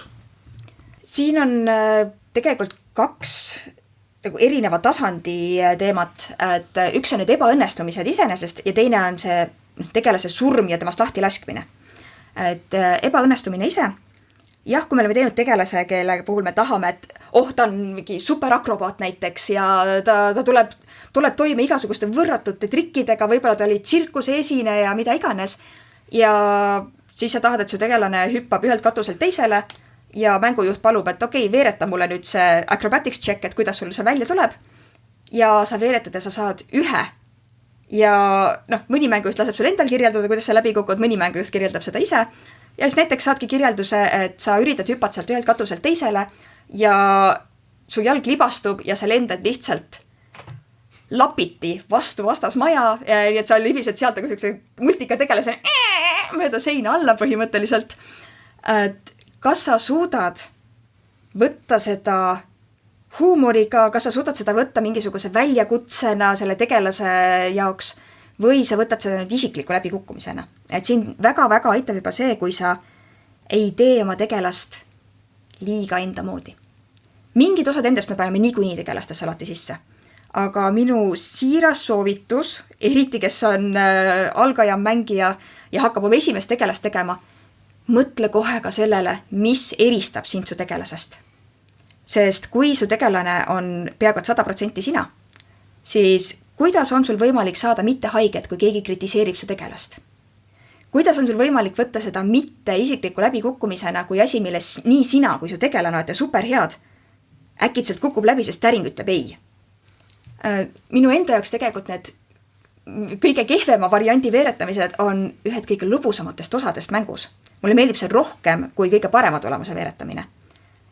Siin on tegelikult 2 nagu erineva tasandi teemat, et üks on need ebaõnnestumised iseenesest ja teine on see tegelase surm ja temast lahti laskmine. Et ebaõnnestumine ise, jah, kui me oleme teinud tegelase, kelle puhul me tahame, et ta on mingi superakrobaat näiteks ja ta tuleb toime igasuguste võrratute trikkidega, võib-olla ta oli tsirkuse esineja, mida iganes, ja siis sa tahad, et su tegelane hüppab ühelt katuselt teisele ja mängujuht palub, et okei, veereta mulle nüüd see acrobatics check, et kuidas sul see välja tuleb, ja sa veeretad ja sa saad 1. Ja mõni mängujuht laseb sul endal kirjeldada, kuidas sa läbi kukud, mõni mängujuht kirjeldab seda ise. Ja siis näiteks saadki kirjelduse, et sa üritad hüppad sealt ühelt katuselt teisele ja su jalg libastub ja sa lendad lihtsalt lapiti vastu vastasmaja, ja et sa libised sealt nagu multikategelase mööda seina alla põhimõtteliselt. Et kas sa suudad võtta seda huumoriga, kas sa suudad seda võtta mingisuguse väljakutsena selle tegelase jaoks või sa võtad seda nüüd isikliku läbikukkumisena. Et siin väga-väga aitab juba see, kui sa ei tee oma tegelast liiga enda moodi. Mingid osad endast me paneme niikuinii tegelastesse alati sisse. Aga minu siiras soovitus, eriti kes on algaja mängija ja hakkab oma esimest tegelast tegema, mõtle kohe ka sellele, mis eristab sind su tegelasest. Sest kui su tegelane on peaaegu 100% sina, siis kuidas on sul võimalik saada mitte haiget, kui keegi kritiseerib su tegelast? Kuidas on sul võimalik võtta seda mitte isikliku läbikukkumisena, kui asi, milles nii sina kui su tegelane olete superhead, äkitselt kukub läbi, sest täring ütleb ei? Minu enda jaoks tegelikult need kõige kehvema variandi veeretamised on ühed kõige lõbusamatest osadest mängus. Mulle meeldib see rohkem kui kõige parema tulemuse veeretamine,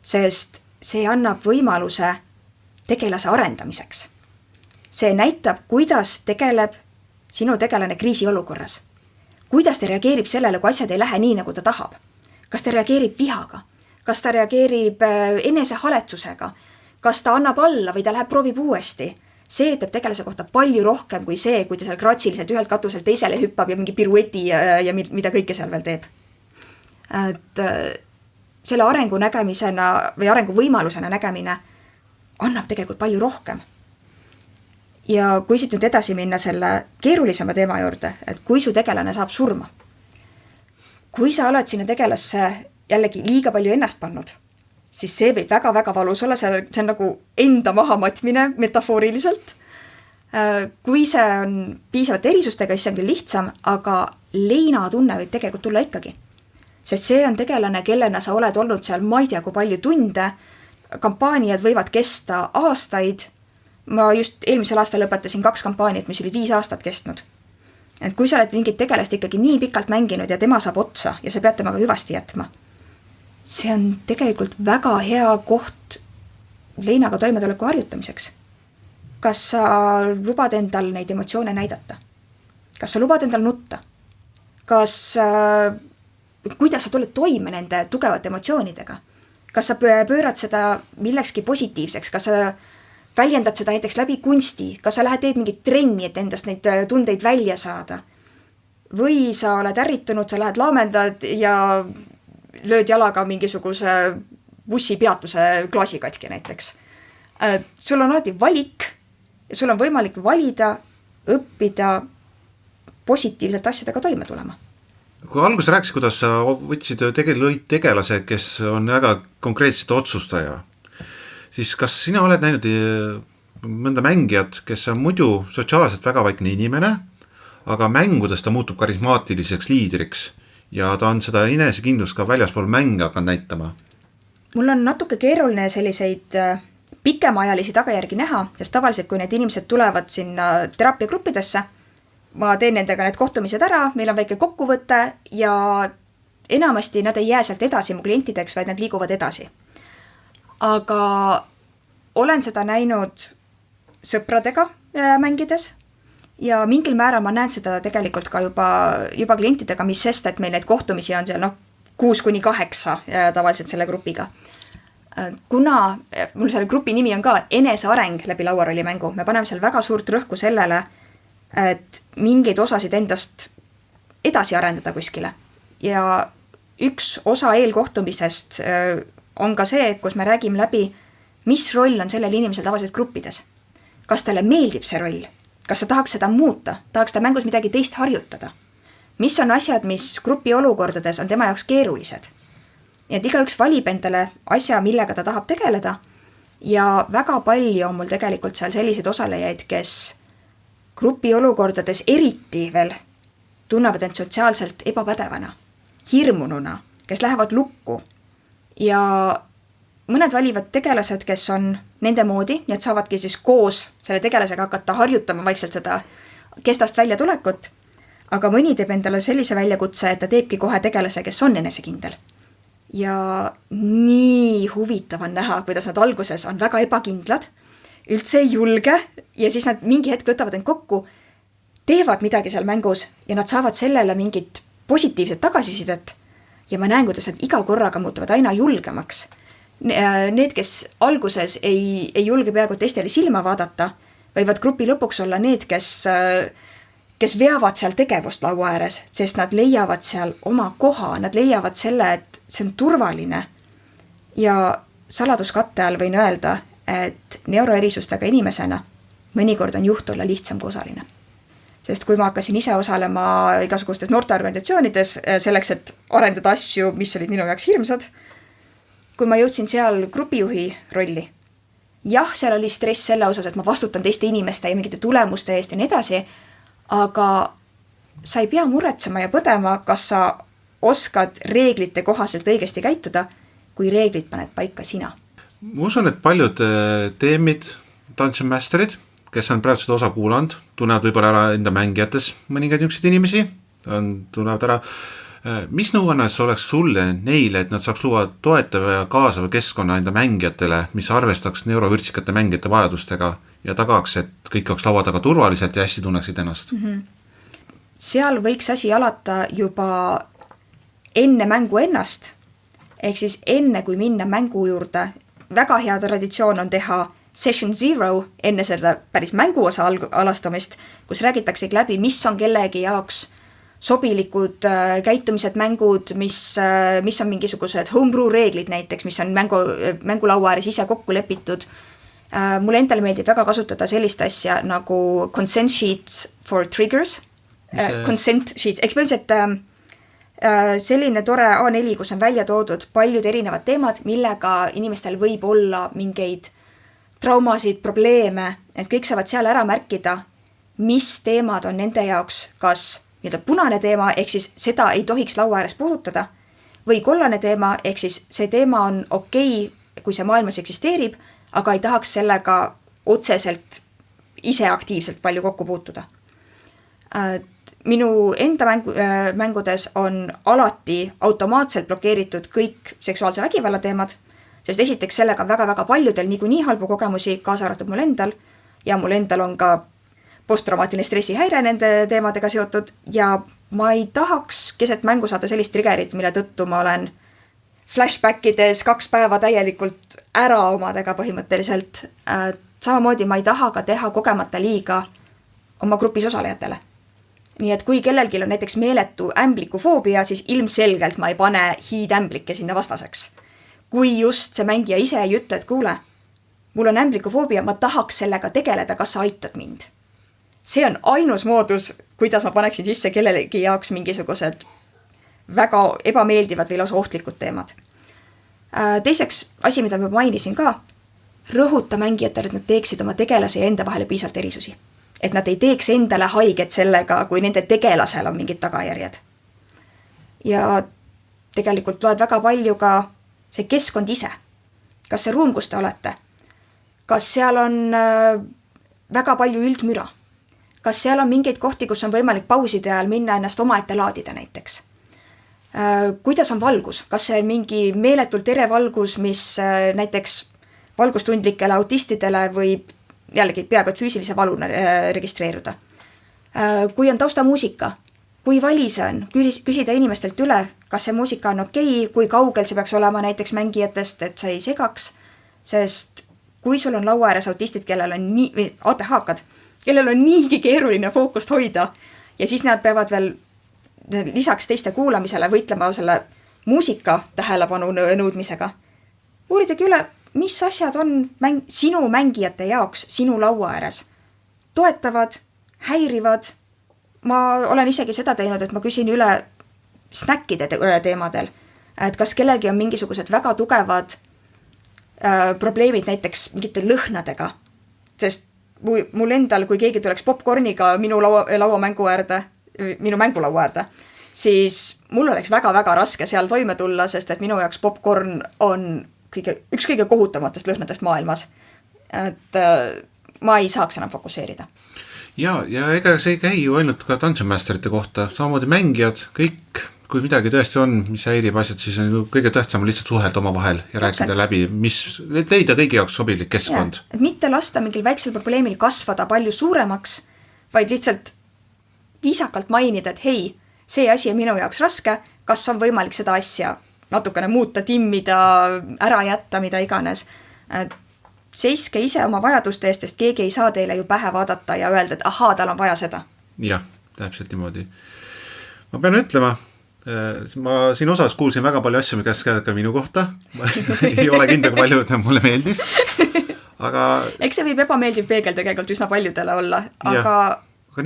sest see annab võimaluse tegelase arendamiseks. See näitab, kuidas tegeleb sinu tegelane kriisiolukorras. Kuidas ta reageerib sellele, kui asjad ei lähe nii, nagu ta tahab. Kas ta reageerib vihaga? Kas ta reageerib enesehaletsusega? Kas ta annab alla või ta läheb proovib uuesti? See ütleb tegelase kohta palju rohkem kui see, kui ta seal gratsiliselt ühelt katuselt teisele hüppab ja mingi pirueti ja mida kõike seal veel teeb. Et selle arengu nägemisena või arengu võimalusena nägemine annab tegelikult palju rohkem. Ja kui siit nüüd edasi minna selle keerulisema teema juurde, et kui su tegelane saab surma, kui sa oled sinna tegelasse jällegi liiga palju ennast pannud, siis see võib väga-väga valus olla, see on nagu enda mahamatmine metafooriliselt. Kui see on piisavalt erisustega, siis see on küll lihtsam, aga leinatunne võib tegelikult tulla ikkagi. sest see on tegelane, kellena sa oled olnud seal ma ei tea kui palju tunde, kampaaniad võivad kesta aastaid, ma just eelmisel aastal lõpetasin 2 kampaaniat, mis olid 5 aastat kestnud. Et kui sa oled mingit tegelast ikkagi nii pikalt mänginud ja tema saab otsa ja sa pead temaga hüvasti jätma, see on tegelikult väga hea koht leinaga toimetuleku harjutamiseks. Kas sa lubad endal neid emotsioone näidata? Kas sa lubad endal nutta? Kuidas sa tuled toime nende tugevate emotsioonidega? Kas sa pöörad seda millekski positiivseks? Kas sa väljendad seda näiteks läbi kunsti? Kas sa lähed teed mingit trenni, et endast neid tundeid välja saada? Või sa oled ärritunud, sa lähed laamendad ja lööd jalaga mingisuguse bussipeatuse klaasi katki näiteks. Sul on alati valik ja sul on võimalik valida, õppida positiivselt asjadega toime tulema. Kui alguses rääkis, kuidas sa võtsid lõid tegelase, kes on väga konkreetselt otsustaja, siis kas sina oled näinud mõnda mängijat, kes on muidu sotsiaalselt väga vaikne inimene, aga mängudes ta muutub karismaatiliseks liidriks ja ta on seda inesekindlust ka väljaspool mänge hakanud näitama? Mul on natuke keeruline selliseid pikemaajalisi tagajärgi näha, sest tavaliselt, kui need inimesed tulevad sinna teraapiagruppidesse, ma teen nendega need kohtumised ära, meil on väike kokkuvõte ja enamasti nad ei jää sealt edasi mu klientideks, vaid nad liiguvad edasi. Aga olen seda näinud sõpradega mängides ja mingil määral ma näen seda tegelikult ka juba klientidega, mis sest, et meil neid kohtumisi on seal 6-8 tavaliselt selle grupiga. Kuna mul selle grupi nimi on ka eneseareng läbi lauarollimängu, me paneme seal väga suurt rõhku sellele, et mingeid osasid endast edasi arendada kuskile. Ja üks osa eelkohtumisest on ka see, kus me räägime läbi, mis roll on sellel inimesel tavaliselt gruppides. Kas talle meeldib see roll? Kas ta tahaks seda muuta? Tahaks ta mängus midagi teist harjutada? Mis on asjad, mis grupi olukordades on tema jaoks keerulised? Ja et igaüks valib endale asja, millega ta tahab tegeleda ja väga palju on mul tegelikult seal selliseid osalejaid, kes grupi olukordades eriti veel tunnevad end sotsiaalselt ebapädevana, hirmununa, kes lähevad lukku ja mõned valivad tegelased, kes on nende moodi, nii et saavadki siis koos selle tegelasega hakata harjutama vaikselt seda kestast välja tulekut, aga mõni teeb endale sellise väljakutse, et ta teebki kohe tegelase, kes on enesekindel. Ja nii huvitav on näha, kuidas nad alguses on väga ebakindlad, üldse ei julge ja siis nad mingi hetk võtavad end kokku, teevad midagi seal mängus ja nad saavad sellele mingit positiivset tagasisidet ja ma näen, kuidas nad iga korraga muutuvad aina julgemaks. Need, kes alguses ei julge peaaegu teistele silma vaadata, võivad grupi lõpuks olla need, kes veavad seal tegevust laua ääres, sest nad leiavad seal oma koha, nad leiavad selle, et see on turvaline ja saladuskatte all võin öelda, et neuroerisustega inimesena mõnikord on juht olla lihtsam kui osaline. Sest kui ma hakkasin ise osalema igasugustes noorteorganisatsioonides selleks, et arendada asju, mis olid minu jaoks hirmsad, kui ma jõudsin seal grupijuhi rolli, jah, seal oli stress selle osas, et ma vastutan teiste inimeste ja mingite tulemuste eest ja nii edasi, aga sa ei pea muretsema ja põdema, kas sa oskad reeglite kohaselt õigesti käituda, kui reeglid paned paika sina. Ma usun, et paljud teemid, Dungeon Masterid, kes on praegu seda osa kuulanud, tunnevad võib-olla ära enda mängijates mõningaid niisuguseid inimesi, tunnevad ära. Mis nõuannes oleks sulle neile, et nad saaks luua toetava ja kaasava keskkonna enda mängijatele, mis arvestaks neurovürtsikate mängijate vajadustega ja tagaks, et kõik oleks laua taga turvaliselt ja hästi tunneksid ennast? Seal võiks asi alata juba enne mängu ennast, ehk siis enne kui minna mängu juurde, väga hea traditsioon on teha session 0 enne seda päris mänguosa alastamist, kus räägitaksegi läbi, mis on kellegi jaoks sobilikud käitumised, mängud, mis on mingisugused homebrew reeglid näiteks, mis on mängulaua ääres ise kokku lepitud. Mulle endale meeldib väga kasutada sellist asja nagu consent sheets for triggers. Consent sheets, eks põhimõtteliselt selline tore A4, kus on välja toodud paljud erinevad teemad, millega inimestel võib olla mingeid traumasid, probleeme, et kõik saavad seal ära märkida, mis teemad on nende jaoks kas punane teema, ehk siis seda ei tohiks laua ääres puudutada, või kollane teema, ehk siis see teema on okei, kui see maailmas eksisteerib, aga ei tahaks sellega otseselt ise aktiivselt palju kokku puutuda. Minu enda mängudes on alati automaatselt blokeeritud kõik seksuaalse vägivalla teemad, sest esiteks sellega väga-väga paljudel niikuinii halbu kogemusi, kaasa arvatud mul endal, ja mul endal on ka posttraumaatiline stressihäire nende teemadega seotud ja ma ei tahaks keset mängu saada sellist triggerit, mille tõttu ma olen flashbackides 2 päeva täielikult ära omadega põhimõtteliselt. Samamoodi ma ei taha ka teha kogemata liiga oma grupis osalejatele. Nii et kui kellelgi on näiteks meeletu ämblikufoobia, siis ilmselgelt ma ei pane hiidämblikke sinna vastaseks. Kui just see mängija ise ei ütle, et kuule, mul on ämblikufoobia, ma tahaks sellega tegeleda, kas sa aitad mind? See on ainus moodus, kuidas ma paneksin sisse kellelegi jaoks mingisugused väga ebameeldivad või lausa ohtlikud teemad. Teiseks, asi, mida ma mainisin ka, rõhuta mängijatele, et nad teeksid oma tegelase ja enda vahele piisavalt erisusi. Et nad ei teeks endale haiget sellega, kui nende tegelasel on mingid tagajärjed. Ja tegelikult loed väga palju ka see keskkond ise. Kas see ruum, kus te olete? Kas seal on väga palju üldmüra? Kas seal on mingeid kohti, kus on võimalik pauside ajal minna ennast omaette laadida näiteks? Kuidas on valgus? Kas see on mingi meeletult tere valgus, mis näiteks valgustundlikele autistidele võib jällegi peaaegu et füüsilise valuna registreeruda? Kui on taustamuusika, kui vali see on? Küsida inimestelt üle, kas see muusika on okei, kui kaugel see peaks olema näiteks mängijatest, et sa ei segaks, sest kui sul on laua ääres autistid, kellel on ATH-kad, kellel on niigi keeruline fookust hoida ja siis nad peavad veel lisaks teiste kuulamisele võitlema selle muusika tähelepanu nõudmisega. Uuridagi üle, mis asjad on sinu mängijate jaoks sinu laua ääres. Toetavad, häirivad. Ma olen isegi seda teinud, et ma küsin üle snäkkide teemadel, et kas kellelgi on mingisugused väga tugevad probleemid näiteks mingite lõhnadega, sest mul endal, kui keegi tuleks popcorniga minu lauamängu äärde, minu mängulaua äärde, siis mul oleks väga-väga raske seal toime tulla, sest et minu jaoks popcorn on üks kõige kohutamatest lõhnadest maailmas. Et ma ei saaks enam fokusseerida. Ja ega see ei käi ju ainult ka Dungeon Masterite kohta, samamoodi mängijad, kõik, kui midagi tõesti on, mis häirib asjad, siis on kõige tähtsam lihtsalt suhelda oma vahel ja rääkida läbi, et leida kõigi jaoks sobilik keskkond. Et mitte lasta mingil väiksel probleemil kasvada palju suuremaks, vaid lihtsalt viisakalt mainida, et hei, see asi on minu jaoks raske, kas on võimalik seda asja natukene muuta, timmida, ära jätta, mida iganes. Seiske ise oma vajaduste eest, sest keegi ei saa teile ju pähe vaadata ja öelda, et ahaa, tal on vaja seda. Jah, täpselt niimoodi. Ma pean ütlema, ma siin osas kuulsin väga palju asju, mis käis ka minu kohta. Ma ei ole kindla, kui palju mulle meeldis. Aga eks see võib ebameeldiv peegel tegelikult üsna paljudele olla. Aga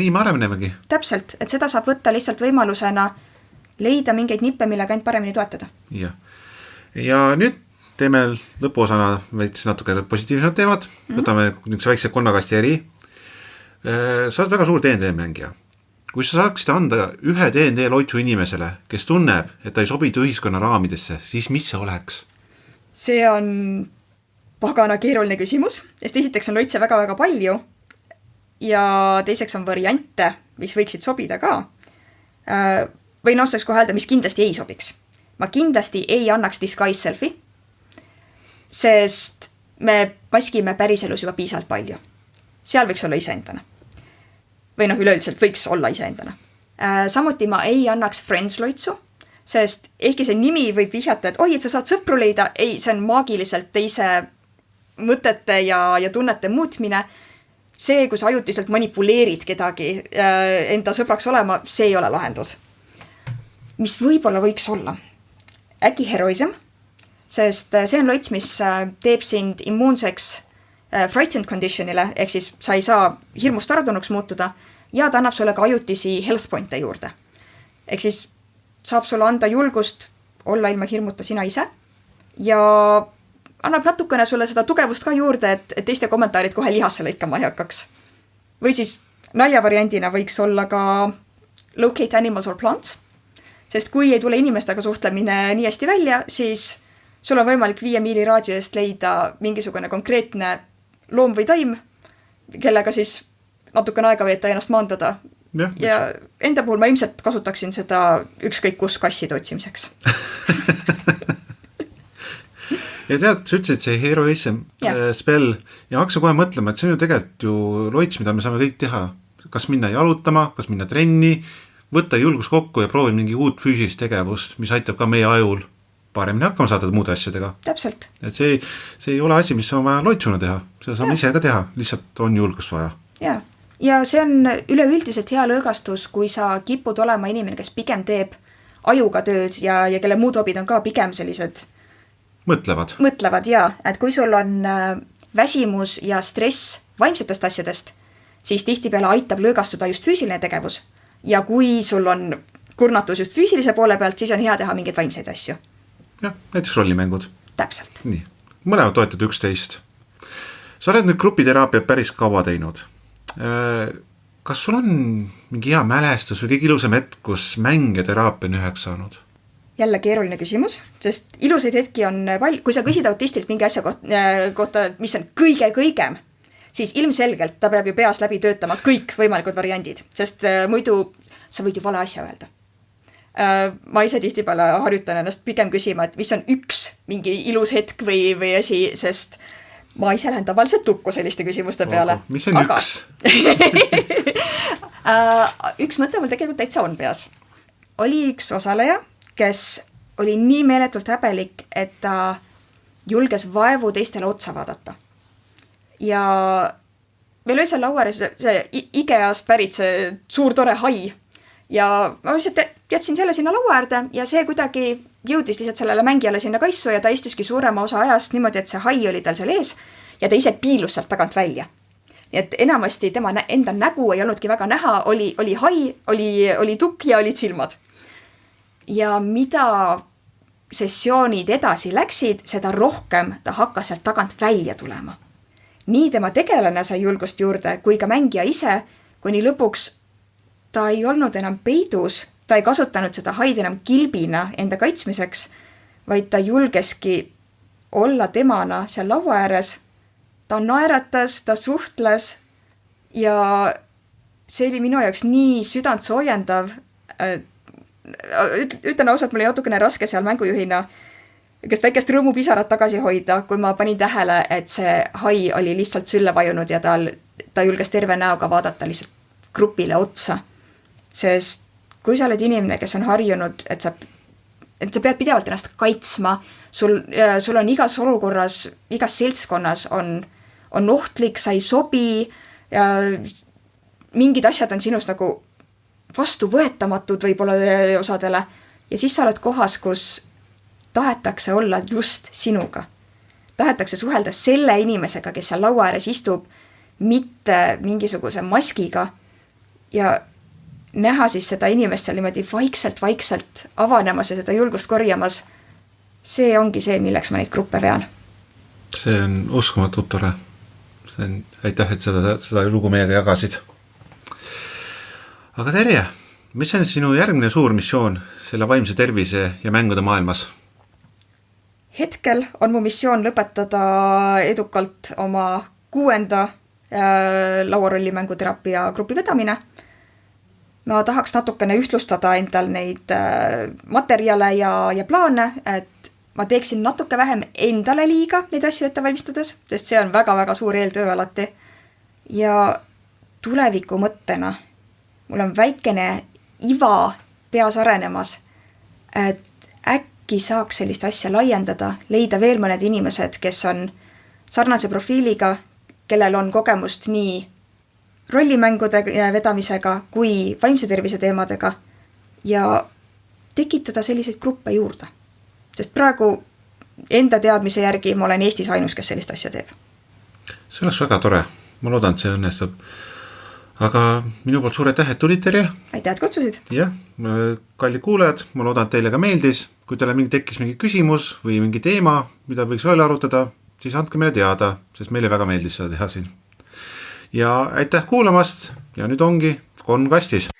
nii me arenemegi. Täpselt, et seda saab võtta lihtsalt võimalusena leida mingeid nippe, millega ainult paremini toetada. Ja nüüd teeme lõpuosana veits natuke positiivsemad teemad. Võtame niisuguse väikse konnakasti eri. Sa oled väga suur D&D mängija. Kui sa saaksid anda ühe D&D loitsu inimesele, kes tunneb, et ta ei sobitu ühiskonna raamidesse, siis mis see oleks? See on pagana keeruline küsimus, sest esiteks on loitse väga-väga palju ja teiseks on variante, mis võiksid sobida ka. Või nõustaks kohe öelda, mis kindlasti ei sobiks. Ma kindlasti ei annaks disguise selfie, sest me maskime päriselus juba piisavalt palju. Seal võiks olla iseendana. Või üleüldiselt võiks olla iseendana. Samuti ma ei annaks friends loitsu, sest ehkki see nimi võib vihjata, et oi, et sa saad sõpru leida, ei, see on maagiliselt teise mõtete ja tunnete muutmine. See, kui sa ajutiselt manipuleerid kedagi enda sõbraks olema, see ei ole lahendus. Mis võib-olla võiks olla? Äkki heroism, sest see on loits, mis teeb sind immuunseks frightened conditionile, ehk siis sa ei saa hirmust tardunuks muutuda ja ta annab sulle ka ajutisi health pointe juurde. Ehk siis saab sulle anda julgust olla ilma hirmuta sina ise ja annab natukene sulle seda tugevust ka juurde, et teiste kommentaarid kohe lihasse lõikama ei hakkaks. Või siis naljavariandina võiks olla ka locate animals or plants, Sest kui ei tule inimestega suhtlemine nii hästi välja, siis sul on võimalik 5 miili raadiusest leida mingisugune konkreetne loom või taim, kellega siis natukene aega veeta ennast maandada. Ja enda puhul ma ilmselt kasutaksin seda ükskõik kus kasside otsimiseks. Ja tead, sa ütlesid see heroism spell ja hakkasin kohe mõtlema, et see on ju tegelikult ju loits, mida me saame kõik teha. Kas minna jalutama, kas minna trenni, võtta julgus kokku ja proovi mingi uut füüsilist tegevust, mis aitab ka meie ajul paremini hakkama saada muude asjadega. Täpselt. Et see ei ole asi, mis on vaja loitsuna teha. Seda saame ise ka teha, lihtsalt on julgust vaja. Ja see on üleüldiselt hea lõõgastus, kui sa kipud olema inimene, kes pigem teeb ajuga tööd ja kelle muud hobid on ka pigem sellised Mõtlevad, jaa. Et kui sul on väsimus ja stress vaimsetest asjadest, siis tihtipeale aitab lõõgastuda just füüsiline tegevus. Ja kui sul on kurnatus just füüsilise poole pealt, siis on hea teha mingeid vaimseid asju. Jah, näiteks rollimängud. Täpselt. Nii, mõlemad toetad 11. Sa oled nüüd grupiteraapia päris kaua teinud. Kas sul on mingi hea mälestus või kõige ilusam hetk, kus mäng ja teraapia on üheks saanud? Jälle keeruline küsimus, sest ilusaid hetki on palju. Kui sa küsid autistilt mingi asja kohta, mis on kõige-kõigem, siis ilmselgelt ta peab ju peas läbi töötama kõik võimalikud variandid, sest muidu sa võid ju vale asja öelda. Ma ise tihtipeale harjutan ennast pigem küsima, et mis on üks mingi ilus hetk või asi, sest ma ise lähen tavaliselt tukku selliste küsimuste peale. Mis on üks? Üks mõte mul tegelikult täitsa on peas. Oli üks osaleja, kes oli nii meeletult häbelik, et ta julges vaevu teistele otsa vaadata. Ja meil oli seal lauares see Ikeast pärit see suur tore hai. Ja ma lihtsalt jätsin selle sinna laua äärde ja see kuidagi jõudis lihtsalt sellele mängijale sinna kaisu ja ta istuski suurema osa ajast niimoodi, et see hai oli tal seal ees ja ta ise piilus sealt tagant välja. Nii et enamasti tema enda nägu ei olnudki väga näha, oli hai, oli tukk ja olid silmad. Ja mida sessioonid edasi läksid, seda rohkem ta hakkas sealt tagant välja tulema. Nii tema tegelane sai julgust juurde, kui ka mängija ise, kuni lõpuks ta ei olnud enam peidus, ta ei kasutanud seda haid enam kilbina enda kaitsmiseks, vaid ta julgeski olla temana seal laua ääres. Ta naeratas, ta suhtles ja see oli minu jaoks nii südant soojendav. Ütlen ausalt, mul oli natukene raske seal mängujuhina kes väikest rõõmupisarat tagasi hoida, kui ma panin tähele, et see hai oli lihtsalt sülle vajunud ja ta julges terve näoga vaadata lihtsalt grupile otsa. Sest kui sa oled inimene, kes on harjunud, et sa pead pidevalt ennast kaitsma, sul on igas olukorras, igas seltskonnas on ohtlik, sa ei sobi ja mingid asjad on sinust nagu vastuvõetamatud võib-olla osadele ja siis sa oled kohas, kus tahetakse olla just sinuga. Tahetakse suhelda selle inimesega, kes seal laua ääres istub, mitte mingisuguse maskiga ja näha siis seda inimest seal niimoodi vaikselt avanemas ja seda julgust korjamas. See ongi see, milleks ma neid gruppe vean. See on uskumatult tore. Aitäh, et seda lugu meiega jagasid. Aga Terje, mis on sinu järgmine suur missioon selle vaimse tervise ja mängude maailmas? Hetkel on mu missioon lõpetada edukalt oma 6. lauarollimänguteraapia grupi vedamine. Ma tahaks natukene ühtlustada endal neid materjale ja plaane, et ma teeksin natuke vähem endale liiga neid asju ette valmistades, sest see on väga-väga suur eeltöö alati. Ja tuleviku mõttena mul on väikene iva peas arenemas, et äkki saaks sellist asja laiendada, leida veel mõned inimesed, kes on sarnase profiiliga, kellel on kogemust nii rollimängude vedamisega kui vaimse tervise teemadega ja tekitada selliseid gruppe juurde. Sest praegu enda teadmise järgi ma olen Eestis ainus, kes sellist asja teeb. See oleks väga tore. Ma loodan, et see õnnestub. Aga minu poolt suur aitäh, et tulid, Terje. Aitäh, et kutsusid. Jah, kalli kuulajad, ma loodan, et teile ka meeldis. Kui teile tekkis mingi küsimus või mingi teema, mida võiks veel arutada, siis andke meile teada, sest meile väga meeldis seda teha siin. Ja aitäh kuulamast ja nüüd ongi Konn kastis.